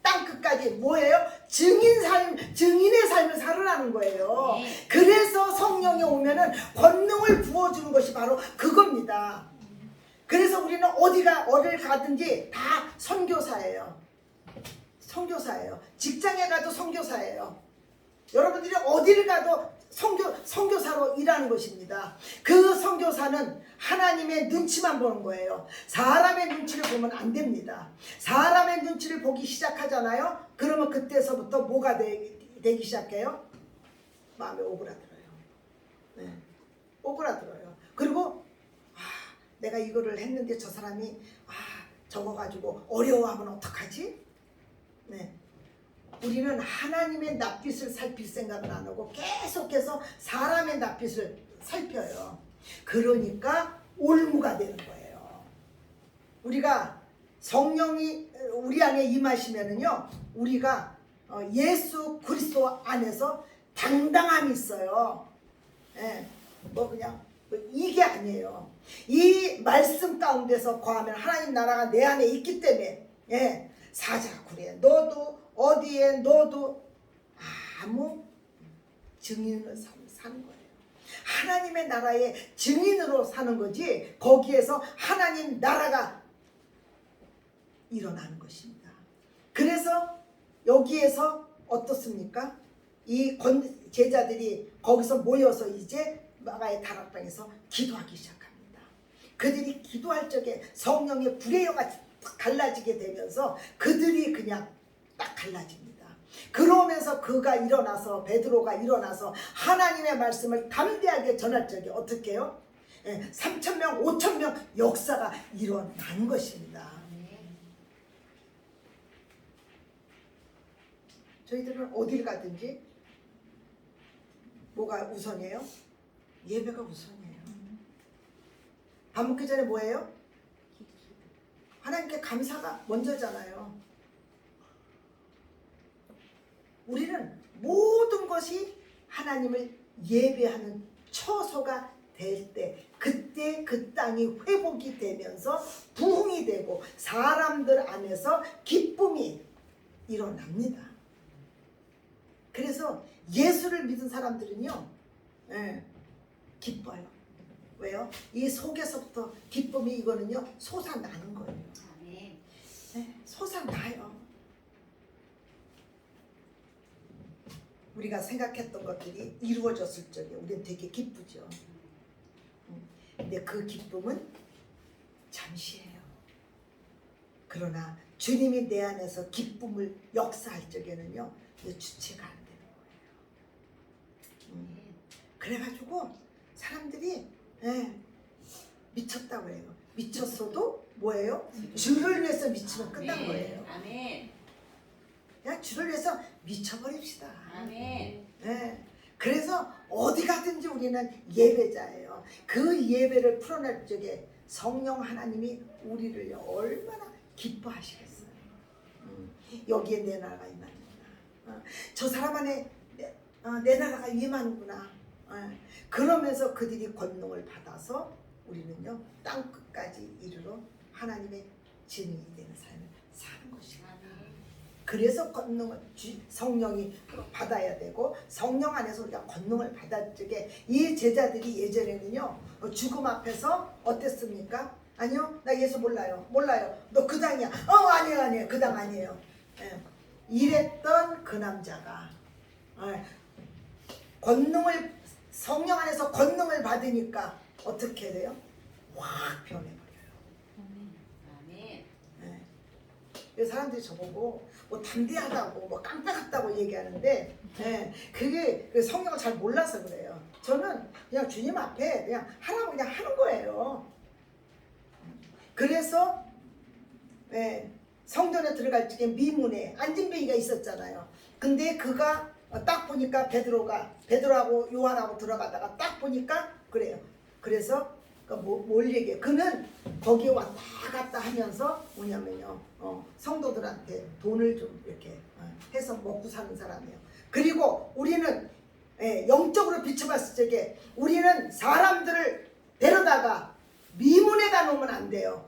[SPEAKER 1] 땅끝까지 뭐예요? 증인의 삶을 살으라는 거예요.
[SPEAKER 2] 네.
[SPEAKER 1] 그래서 성령이 오면은 권능을 부어주는 것이 바로 그겁니다. 그래서 우리는 어딜 가든지 다 선교사예요. 직장에 가도 선교사예요. 여러분들이 어디를 가도 선교사로 일하는 것입니다. 그 선교사는 하나님의 눈치만 보는 거예요. 사람의 눈치를 보면 안 됩니다. 사람의 눈치를 보기 시작하잖아요. 그러면 그때서부터 뭐가 되기 시작해요? 마음에 오그라들어요. 네, 오그라들어요. 그리고 내가 이거를 했는데 저 사람이 저거 가지고 어려워하면 어떡하지? 네. 우리는 하나님의 낯빛을 살필 생각을 안 하고 계속해서 사람의 낯빛을 살펴요. 그러니까 올무가 되는 거예요. 우리가 성령이 우리 안에 임하시면은요, 우리가 예수 그리스도 안에서 당당함이 있어요. 예, 그냥 이게 아니에요. 이 말씀 가운데서 거하면 하나님 나라가 내 안에 있기 때문에, 예, 사자굴에 너도 어디에 너도 아무 증인으로 사는 거예요. 하나님의 나라의 증인으로 사는 거지, 거기에서 하나님 나라가 일어나는 것입니다. 그래서 여기에서 어떻습니까? 이 제자들이 거기서 모여서 이제 마가의 다락방에서 기도하기 시작합니다. 그들이 기도할 적에 성령의 불의 여가 갈라지게 되면서 그들이 그냥 딱 갈라집니다. 그러면서 그가 일어나서, 베드로가 일어나서 하나님의 말씀을 담대하게 전할 적에 어떻게 해요? 3,000명 5,000명 역사가 일어난 것입니다. 저희들은 어딜 가든지 뭐가 우선이에요? 예배가 우선이에요. 밥 먹기 전에 뭐예요? 하나님께 감사가 먼저잖아요. 우리는 모든 것이 하나님을 예배하는 처소가 될 때, 그때 그 땅이 회복이 되면서 부흥이 되고 사람들 안에서 기쁨이 일어납니다. 그래서 예수를 믿은 사람들은요, 기뻐요. 왜요? 이 속에서부터 기쁨이 이거는요 솟아나는 거예요.
[SPEAKER 2] 아멘.
[SPEAKER 1] 솟아나요. 우리가 생각했던 것들이 이루어졌을 적에 우리는 되게 기쁘죠. 근데 그 기쁨은 잠시예요. 그러나 주님이 내 안에서 기쁨을 역사할 적에는요, 이 주체가 안 되는 거예요. 그래가지고 사람들이 미쳤다고 해요. 미쳤어도 뭐예요? 주를 위해서 미치면 끝난 거예요.
[SPEAKER 2] 아멘.
[SPEAKER 1] 그냥 주를 위해서 미쳐버립시다.
[SPEAKER 2] 아멘.
[SPEAKER 1] 예. 그래서 어디 가든지 우리는 예배자예요. 그 예배를 풀어낼 적에 성령 하나님이 우리를 얼마나 기뻐하시겠어요. 여기에 내 나라가 임하는구나. 저 사람 안에 내 나라가 임하는구나. 그러면서 그들이 권능을 받아서 우리는요 땅 끝까지 이르러 하나님의 증인이 되는 삶을 사는 것이다. 그래서 권능을 성령이 받아야 되고 성령 안에서 우리가 권능을 받을 적에 이 제자들이 예전에는요 죽음 앞에서 어땠습니까? 아니요 나 예수 몰라요. 너 그 당이야. 아니에요 그 당 아니에요. 이랬던 그 남자가 권능을 성령 안에서 권능을 받으니까 어떻게 돼요? 확 변해버려요. 아멘. 사람들이 저보고 뭐 담대하다고 뭐 깡패 같다고 얘기하는데 그게 성령을 잘 몰라서 그래요. 저는 그냥 주님 앞에 그냥 하라고 그냥 하는 거예요. 그래서 성전에 들어갈 적에 미문에 안진뱅이가 있었잖아요. 근데 그가 딱 보니까 베드로하고 요한하고 들어가다가 딱 보니까 그래요. 그래서 뭘 얘기해? 그는 거기에 왔다 갔다 하면서 뭐냐면요, 성도들한테 돈을 좀 이렇게 해서 먹고 사는 사람이에요. 그리고 우리는 영적으로 비춰봤을 적에 우리는 사람들을 데려다가 미문에다 놓으면 안 돼요.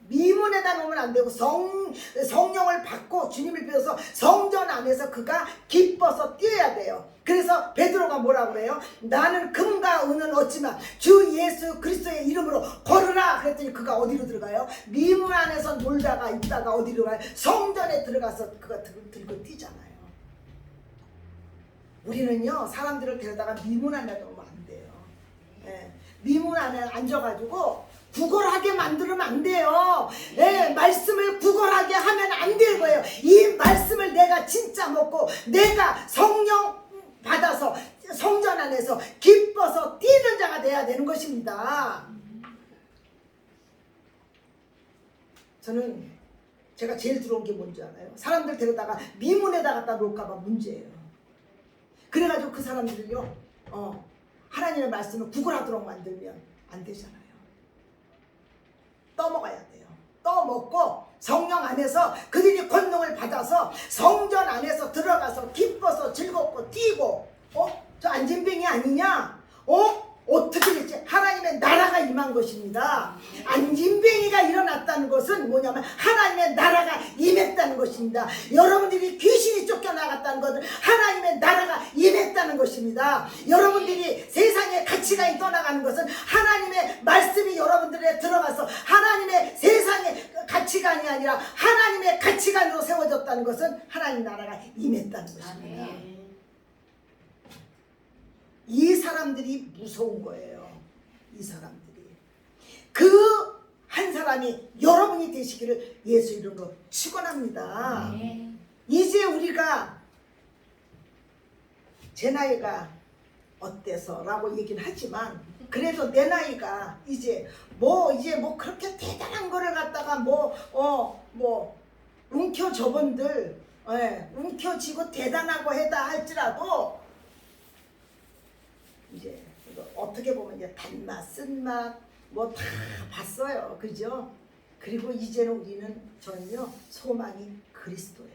[SPEAKER 1] 미문에다 놓으면 안 되고 성령을 받고 주님을 빌어서 성전 안에서 그가 기뻐서 뛰어야 돼요. 그래서 베드로가 뭐라고 그래요? 나는 금과 은은 얻지만 주 예수 그리스도의 이름으로 걸으라 그랬더니 그가 어디로 들어가요? 미문 안에서 놀다가 있다가 어디로 가요? 성전에 들어가서 그가 들고 뛰잖아요. 우리는요 사람들을 데려다가 미문 안에 놓으면 안 돼요. 미문 안에 앉아가지고 구걸하게 만들면 안 돼요. 말씀을 구걸하게 하면 안 될 거예요. 이 말씀을 내가 진짜 먹고 내가 성령 받아서 성전 안에서 기뻐서 뛰는 자가 돼야 되는 것입니다. 저는 제가 제일 들어온 게 뭔지 알아요? 사람들 데려다가 미문에다 갖다 놓을까 봐 문제예요. 그래가지고 그 사람들을요 하나님의 말씀을 구걸하도록 만들면 안 되잖아요. 떠먹어야 돼요. 떠먹고 성령 안에서 그들이 권능을 받아서 성전 안에서 들어가서 기뻐서 즐겁고 뛰고 저 안진뱅이 아니냐? 어떻게 됐지? 하나님의 나라가 임한 것입니다. 안진뱅이가 일어났다는 것은 뭐냐면 하나님의 나라가 임했다는 것입니다. 여러분들이 귀신이 쫓겨나갔다는 것은 하나님의 나라가 임했다는 것입니다. 여러분들이 세상의 가치관이 떠나가는 것은 하나님의 말씀이 여러분들에 들어가서 하나님의 세상의 가치관이 아니라 하나님의 가치관으로 세워졌다는 것은 하나님 나라가 임했다는 것입니다.
[SPEAKER 2] 아멘.
[SPEAKER 1] 이 사람들이 무서운 거예요. 이 사람들이. 그 한 사람이 여러분이 되시기를 예수 이름으로 축원합니다.
[SPEAKER 2] 네.
[SPEAKER 1] 이제 우리가 제 나이가 어때서 라고 얘기는 하지만 그래도 내 나이가 이제 뭐 그렇게 대단한 거를 갖다가 움켜져본들 움켜쥐고 대단하고 해다 할지라도 이제 이거 어떻게 보면 이제 단맛, 쓴맛 뭐 다 봤어요, 그죠? 그리고 이제는 저는요 소망이 그리스도예요.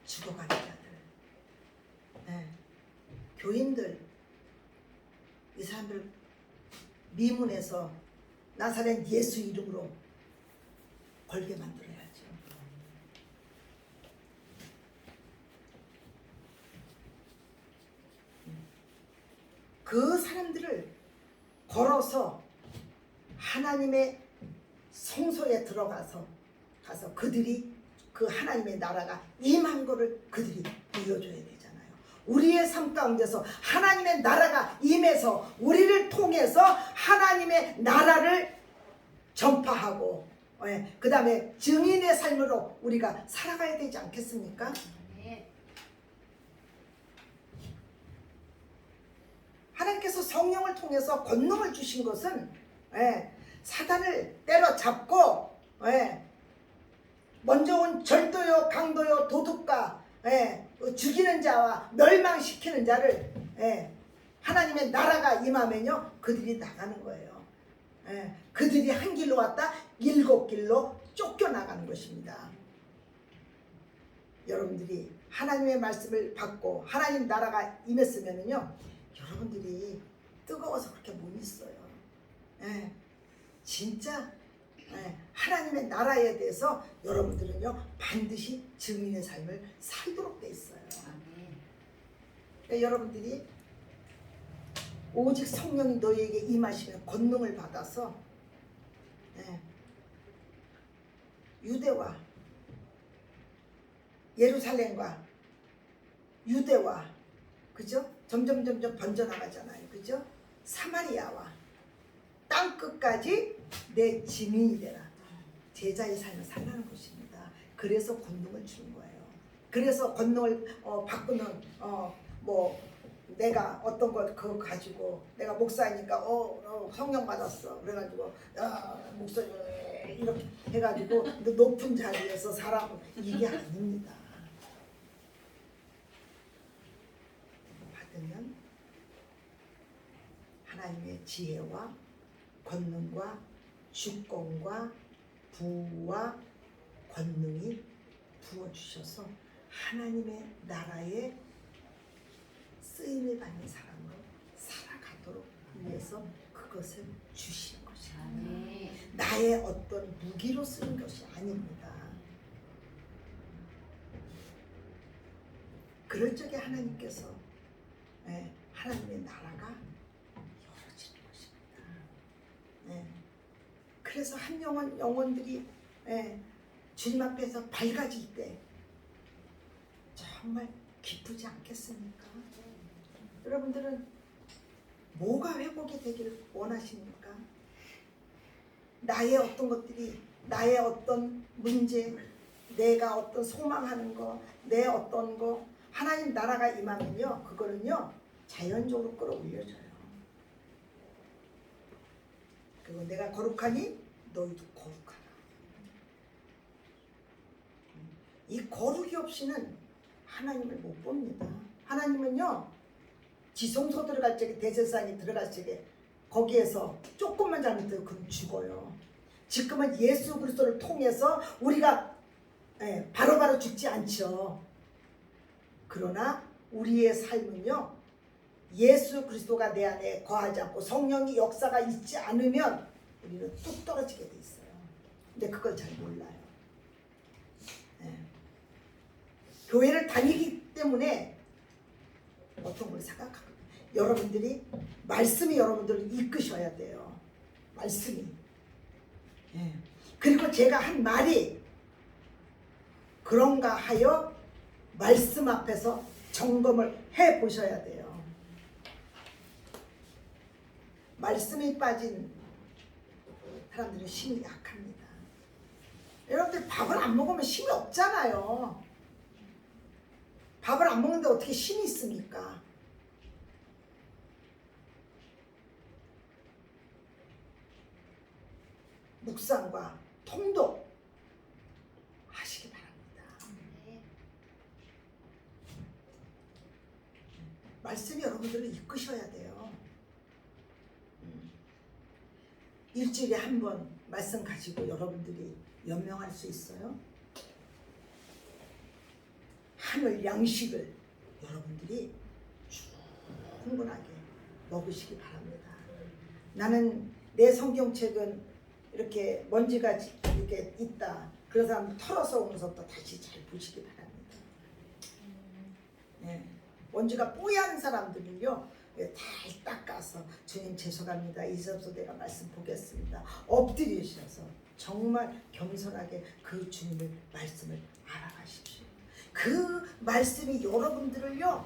[SPEAKER 1] 죽어가는 자들, 교인들, 이 사람들 미문에서 나사렛 예수 이름으로 걸게 만들어야죠. 그 사람들을 걸어서 하나님의 성소에 가서 그들이 그 하나님의 나라가 임한 거를 그들이 보여줘야 되잖아요. 우리의 삶 가운데서 하나님의 나라가 임해서 우리를 통해서 하나님의 나라를 전파하고 그 다음에 증인의 삶으로 우리가 살아가야 되지 않겠습니까? 하나님께서 성령을 통해서 권능을 주신 것은 사단을 때려잡고 먼저 온 절도요 강도요 도둑과 죽이는 자와 멸망시키는 자를 하나님의 나라가 임하면요 그들이 나가는 거예요. 그들이 한 길로 왔다 7길로 쫓겨나가는 것입니다. 여러분들이 하나님의 말씀을 받고 하나님 나라가 임했으면은요 여러분들이 뜨거워서 그렇게 못 있어요. 진짜 하나님의 나라에 대해서 여러분들은요 반드시 증인의 삶을 살도록 돼 있어요. 그러니까 여러분들이 오직 성령이 너희에게 임하시면 권능을 받아서 유대와 예루살렘과 유대와 그죠? 점점 번져나가잖아요. 그죠? 사마리아와 땅 끝까지 내 증인이 되라. 제자의 삶을 살라는 것입니다. 그래서 권능을 주는 거예요. 그래서 권능을 바꾸는 뭐 내가 어떤 걸 그거 가지고 내가 목사니까 성령 받았어. 그래가지고 목사님 이렇게 해가지고 높은 자리에서 사람 이게 아닙니다. 받으면 하나님의 지혜와 권능과 주권과 부와 권능이 부어주셔서 하나님의 나라에 쓰임을 받는 사람으로 살아가도록 위해서 그것을 주시는 것입니다. 나의 어떤 무기로 쓰는 것이 아닙니다. 그럴 적에 하나님께서 하나님의 나라가 열어지는 것입니다. 그래서 한 영혼들이 주님 앞에서 밝아질 때 정말 기쁘지 않겠습니까? 여러분들은 뭐가 회복이 되기를 원하십니까? 나의 어떤 것들이 나의 어떤 문제 내가 어떤 소망하는 거 내 어떤 거 하나님 나라가 임하면요 그거는요 자연적으로 끌어올려져요. 그리고 내가 거룩하니 너희도 거룩하라. 이 거룩이 없이는 하나님을 못 봅니다. 하나님은요 지성소 들어갈 적에 대제사장이 들어갈 적에 거기에서 조금만 잘못해도 그럼 죽어요. 지금은 예수 그리스도를 통해서 우리가 바로바로 죽지 않죠. 그러나 우리의 삶은요 예수 그리스도가 내 안에 거하지 않고 성령의 역사가 있지 않으면 우리는 뚝 떨어지게 돼 있어요. 근데 그걸 잘 몰라요. 교회를 다니기 때문에 어떤 걸 생각하거든요. 여러분들이 말씀이 여러분들을 이끄셔야 돼요. 말씀이. 그리고 제가 한 말이 그런가 하여 말씀 앞에서 점검을 해 보셔야 돼요. 말씀이 빠진 사람들은 힘이 약합니다. 여러분들 밥을 안 먹으면 힘이 없잖아요. 밥을 안 먹는데 어떻게 힘이 있습니까? 묵상과 통독 하시기 바랍니다. 말씀이 여러분들을 이끄셔야 돼요. 일주일에 한 번 말씀 가지고 여러분들이 연명할 수 있어요? 하늘 양식을 여러분들이 충분하게 먹으시기 바랍니다. 나는 내 성경책은 이렇게 먼지가 이렇게 있다. 그런 사람 털어서 오면서부터 다시 잘 보시기 바랍니다. 먼지가 뽀얀 사람들은요 잘 닦아서 주님 죄송합니다. 이제부터 내가 말씀 보겠습니다. 엎드리셔서 정말 겸손하게 그 주님의 말씀을 알아가십시오. 그 말씀이 여러분들을요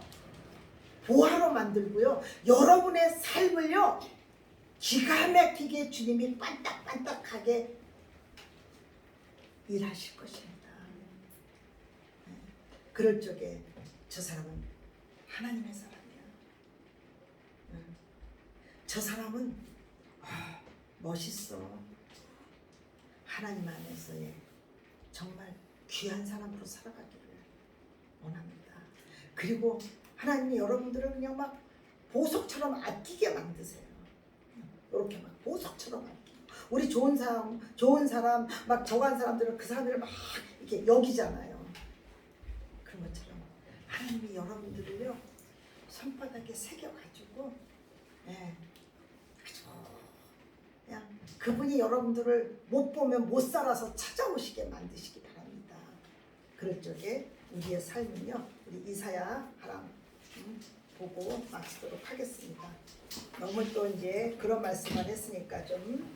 [SPEAKER 1] 보화로 만들고요 여러분의 삶을요 기가 막히게 주님이 반딱반딱하게 일하실 것입니다. 그럴 적에 저 사람은 하나님의 사람이야. 저 사람은 멋있어. 하나님 안에서의 정말 귀한 사람으로 살아가기를 원합니다. 그리고 하나님이 여러분들을 그냥 막 보석처럼 아끼게 만드세요. 이렇게 막 보석처럼 아끼고, 우리 좋은 사람 막 저간 사람들은 그 사람들을 막 이렇게 여기잖아요. 그런 것처럼 하나님이 여러분들을요 손바닥에 새겨가지고, 아주 그냥 그분이 여러분들을 못 보면 못 살아서 찾아오시게 만드시기 바랍니다. 그럴 적에 우리의 삶은요, 우리 이사야 하람 보고 마치도록 하겠습니다. 너무 또 이제 그런 말씀만 했으니까 좀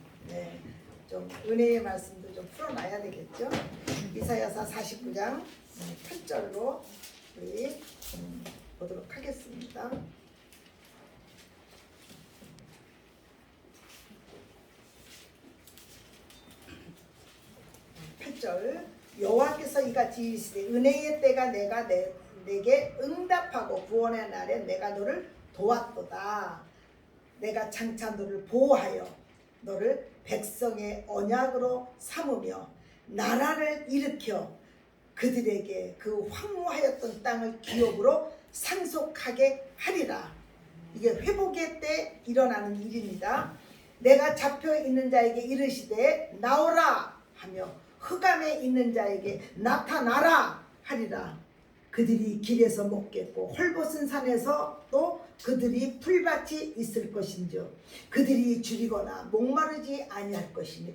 [SPEAKER 1] 은혜의 말씀도 좀 풀어놔야 되겠죠. 이사야서 49장 8절로 우리 보도록 하겠습니다. 8절, 여호와께서 이같이 이르시되 은혜의 때가 내게 응답하고 구원의 날에 내가 너를 도왔도다. 내가 장차 너를 보호하여 너를 백성의 언약으로 삼으며 나라를 일으켜 그들에게 그 황무하였던 땅을 기업으로 상속하게 하리라. 이게 회복의 때 일어나는 일입니다. 내가 잡혀 있는 자에게 이르시되 나오라 하며 흑암에 있는 자에게 나타나라 하리라. 그들이 길에서 먹겠고 헐벗은 산에서 또 그들이 풀밭이 있을 것인즉 그들이 줄이거나 목마르지 아니할 것이며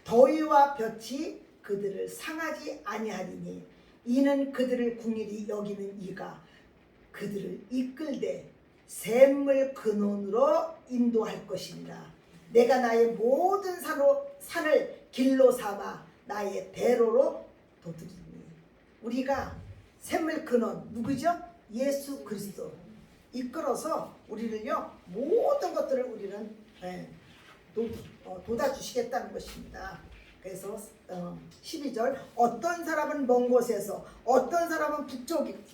[SPEAKER 1] 더위와 볕이 그들을 상하지 아니하리니 이는 그들을 궁일이 여기는 이가 그들을 이끌되 샘물 근원으로 인도할 것이니라. 내가 나의 모든 산을 길로 삼아 나의 대로로 도드리니. 우리가 샘물 근원 누구죠? 예수 그리스도 이끌어서 우리를요 모든 것들을 우리는 돋아주시겠다는 것입니다. 그래서 12절, 어떤 사람은 먼 곳에서, 어떤 사람은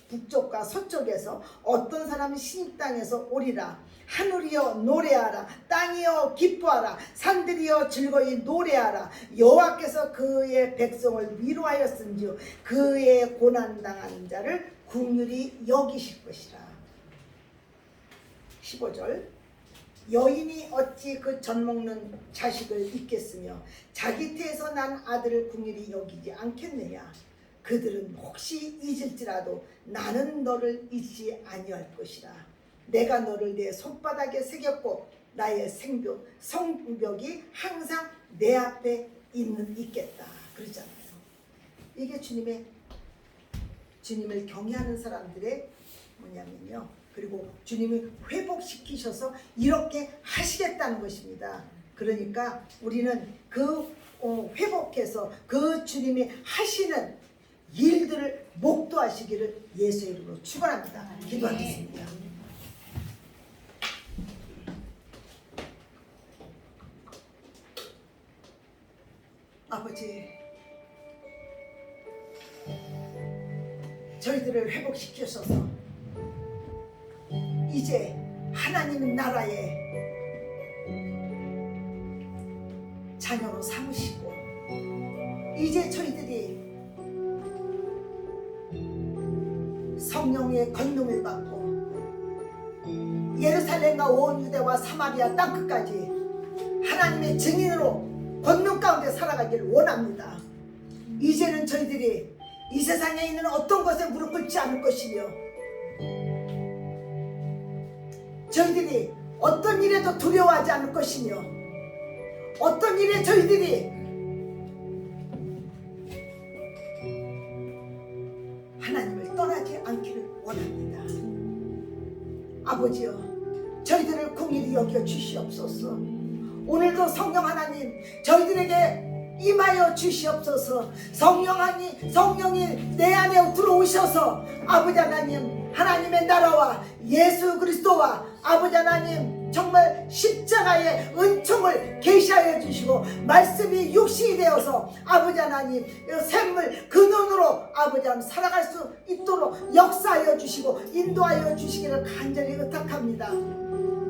[SPEAKER 1] 북쪽과 서쪽에서, 어떤 사람은 신입 땅에서 오리라. 하늘이여 노래하라, 땅이여 기뻐하라, 산들이여 즐거이 노래하라. 여호와께서 그의 백성을 위로하였은즉 그의 고난당하는 자를 긍휼히 여기실 것이라. 15절, 여인이 어찌 그 젖먹는 자식을 잊겠으며 자기 태에서 난 아들을 긍휼히 여기지 않겠느냐. 그들은 혹시 잊을지라도 나는 너를 잊지 아니할 것이라. 내가 너를 내 손바닥에 새겼고 나의 성벽이 항상 내 앞에 있겠다 그러잖아요. 이게 주님을 경외하는 사람들의 뭐냐면요, 그리고 주님이 회복시키셔서 이렇게 하시겠다는 것입니다. 그러니까 우리는 그 회복해서 그 주님이 하시는 일들을 목도하시기를 예수의 이름으로 축원합니다. 기도하겠습니다. 아버지, 저희들을 회복시키셔서 이제 하나님 나라의 자녀로 삼으시고 이제 저희들이 성령의 권능을 받고 예루살렘과 온 유대와 사마리아 땅끝까지 하나님의 증인으로 권능 가운데 살아가기를 원합니다. 이제는 저희들이 이 세상에 있는 어떤 것에 무릎 꿇지 않을 것이며 저희들이 어떤 일에도 두려워하지 않을 것이며 어떤 일에 저희들이 하나님을 떠나지 않기를 원합니다. 아버지여, 저희들을 긍휼히 여겨 주시옵소서. 오늘도 성령 하나님 저희들에게 임하여 주시옵소서. 성령이 내 안에 들어오셔서 아버지 하나님, 하나님의 나라와 예수 그리스도와 아버지 하나님 정말 십자가의 은총을 계시하여 주시고 말씀이 육신이 되어서 아버지 하나님 샘물 근원으로 아버지 하나님 살아갈 수 있도록 역사하여 주시고 인도하여 주시기를 간절히 의탁합니다.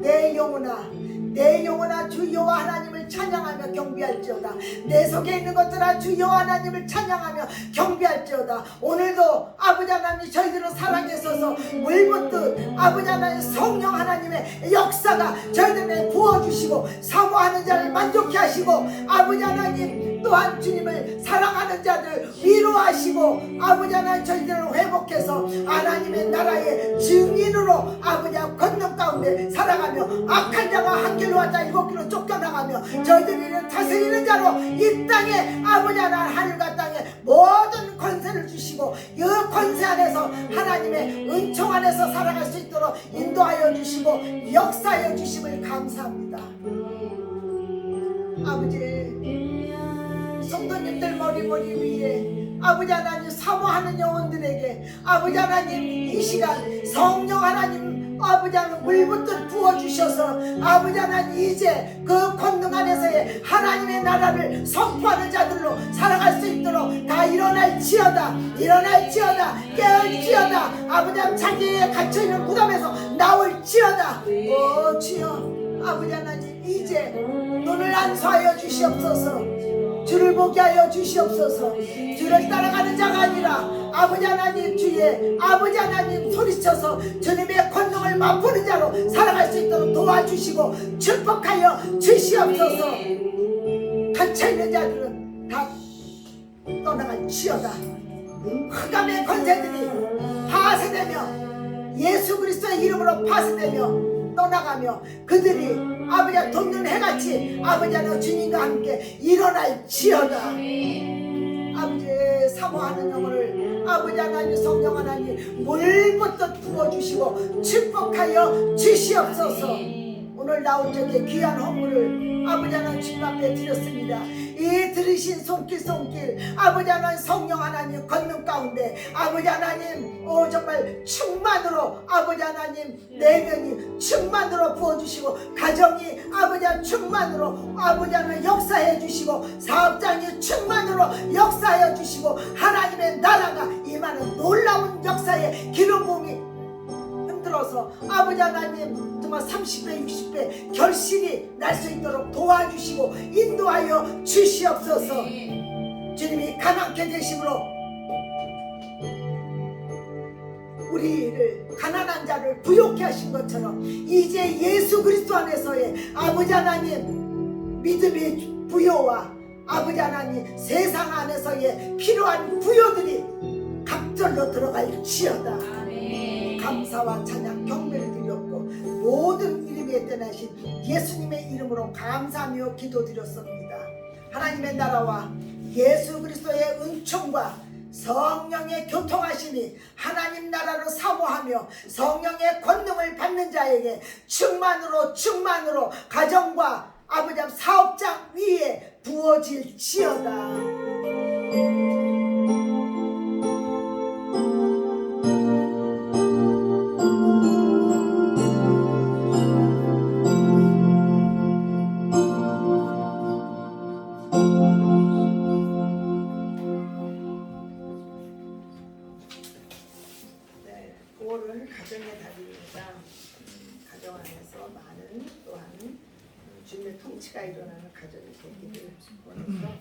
[SPEAKER 1] 내 영혼아, 내 영혼아 주 여호와 하나님을 찬양하며 경배할지어다. 내 속에 있는 것들아 주 여호와 하나님을 찬양하며 경배할지어다. 오늘도 아버지 하나님 저희들을 사랑하셔서 물붓듯 아버지 하나님 성령 하나님의 역사가 저희들에게 부어주시고 사모하는 자를 만족케 하시고 아버지 하나님 또한 주님을 사랑하는 자들 위로하시고 아버지 하나님 저희들을 회복해서 하나님의 나라의 증인으로 아버지 하나님 권능 가운데 살아가며 악한 자가 한 길로 왔다 일곱 길로 쫓겨나가며 저희들이 다스리는 자로 이 땅에 아버지 하나님 하늘과 땅에 모든 권세를 주시고 이 권세 안에서 하나님의 은총 안에서 살아갈 수 있도록 인도하여 주시고 역사하여 주심을 감사합니다. 아버지 성도님들 머리 위에 아버지 하나님 사모하는 영혼들에게 아버지 하나님 이 시간 성령 하나님 아버지 하나님 물붓듯 부어주셔서 아버지 하나님 이제 그 권능 안에서의 하나님의 나라를 선포하는 자들로 살아갈 수 있도록 다 일어날지어다 깨어지어다 아버지 하나님 자기의 갇혀있는 무덤에서 나올지어다. 오 주여 아버지 하나님 이제 눈을 안수하여 주시옵소서. 주를 보게 하여 주시옵소서. 주를 따라가는 자가 아니라 아버지 하나님 주의 아버지 하나님 소리쳐서 주님의 권능을 맛보는 자로 살아갈 수 있도록 도와주시고 축복하여 주시옵소서. 갇혀있는 자들은 다 떠나갈지어다. 흑암의 권세들이 파쇄되며 예수 그리스도의 이름으로 파쇄되며 떠나가며 그들이 아버지 돋는 해같이 아버지 하나님 주님과 함께 일어날지어다. 아버지 사모하는 영혼을 아버지 하나님 성령 하나님 물붓듯 부어주시고 축복하여 주시옵소서. 오늘 나온 적에 귀한 헌물을 아버지 하나님 주님 앞에 드렸습니다. 이 들으신 손길 아버지 하나님 성령 하나님 권능 가운데 아버지 하나님 정말 충만으로 아버지 하나님 내면이 충만으로 부어주시고 가정이 아버지 하나님 충만으로 아버지 하나님 역사해 주시고 사업장이 충만으로 역사해 주시고 하나님의 나라가 임하는 놀라운 역사의 기름 부음이 흔들어서 아버지 하나님 정말 30배 60배 결실이 날 수 있도록 도와주시고 인도하여 주시옵소서. 주님이 가난케 되심으로 우리를 가난한 자를 부욕케 하신 것처럼 이제 예수 그리스도 안에서의 아버지 하나님 믿음의 부요와 아버지 하나님 세상 안에서의 필요한 부요들이 갑절로 들어갈지어다. 감사와 찬양 경배를 드렸고 모든 이름에 떠나신 예수님의 이름으로 감사하며 기도드렸습니다. 하나님의 나라와 예수 그리스도의 은총과 성령의 교통하심이 하나님 나라를 사모하며 성령의 권능을 받는 자에게 충만으로 가정과 아버지 사업장 위에 부어질지어다. 가정의 달입니다. 가정 안에서 많은 또한 주님의 통치가 일어나는 가정이 되기를 원해서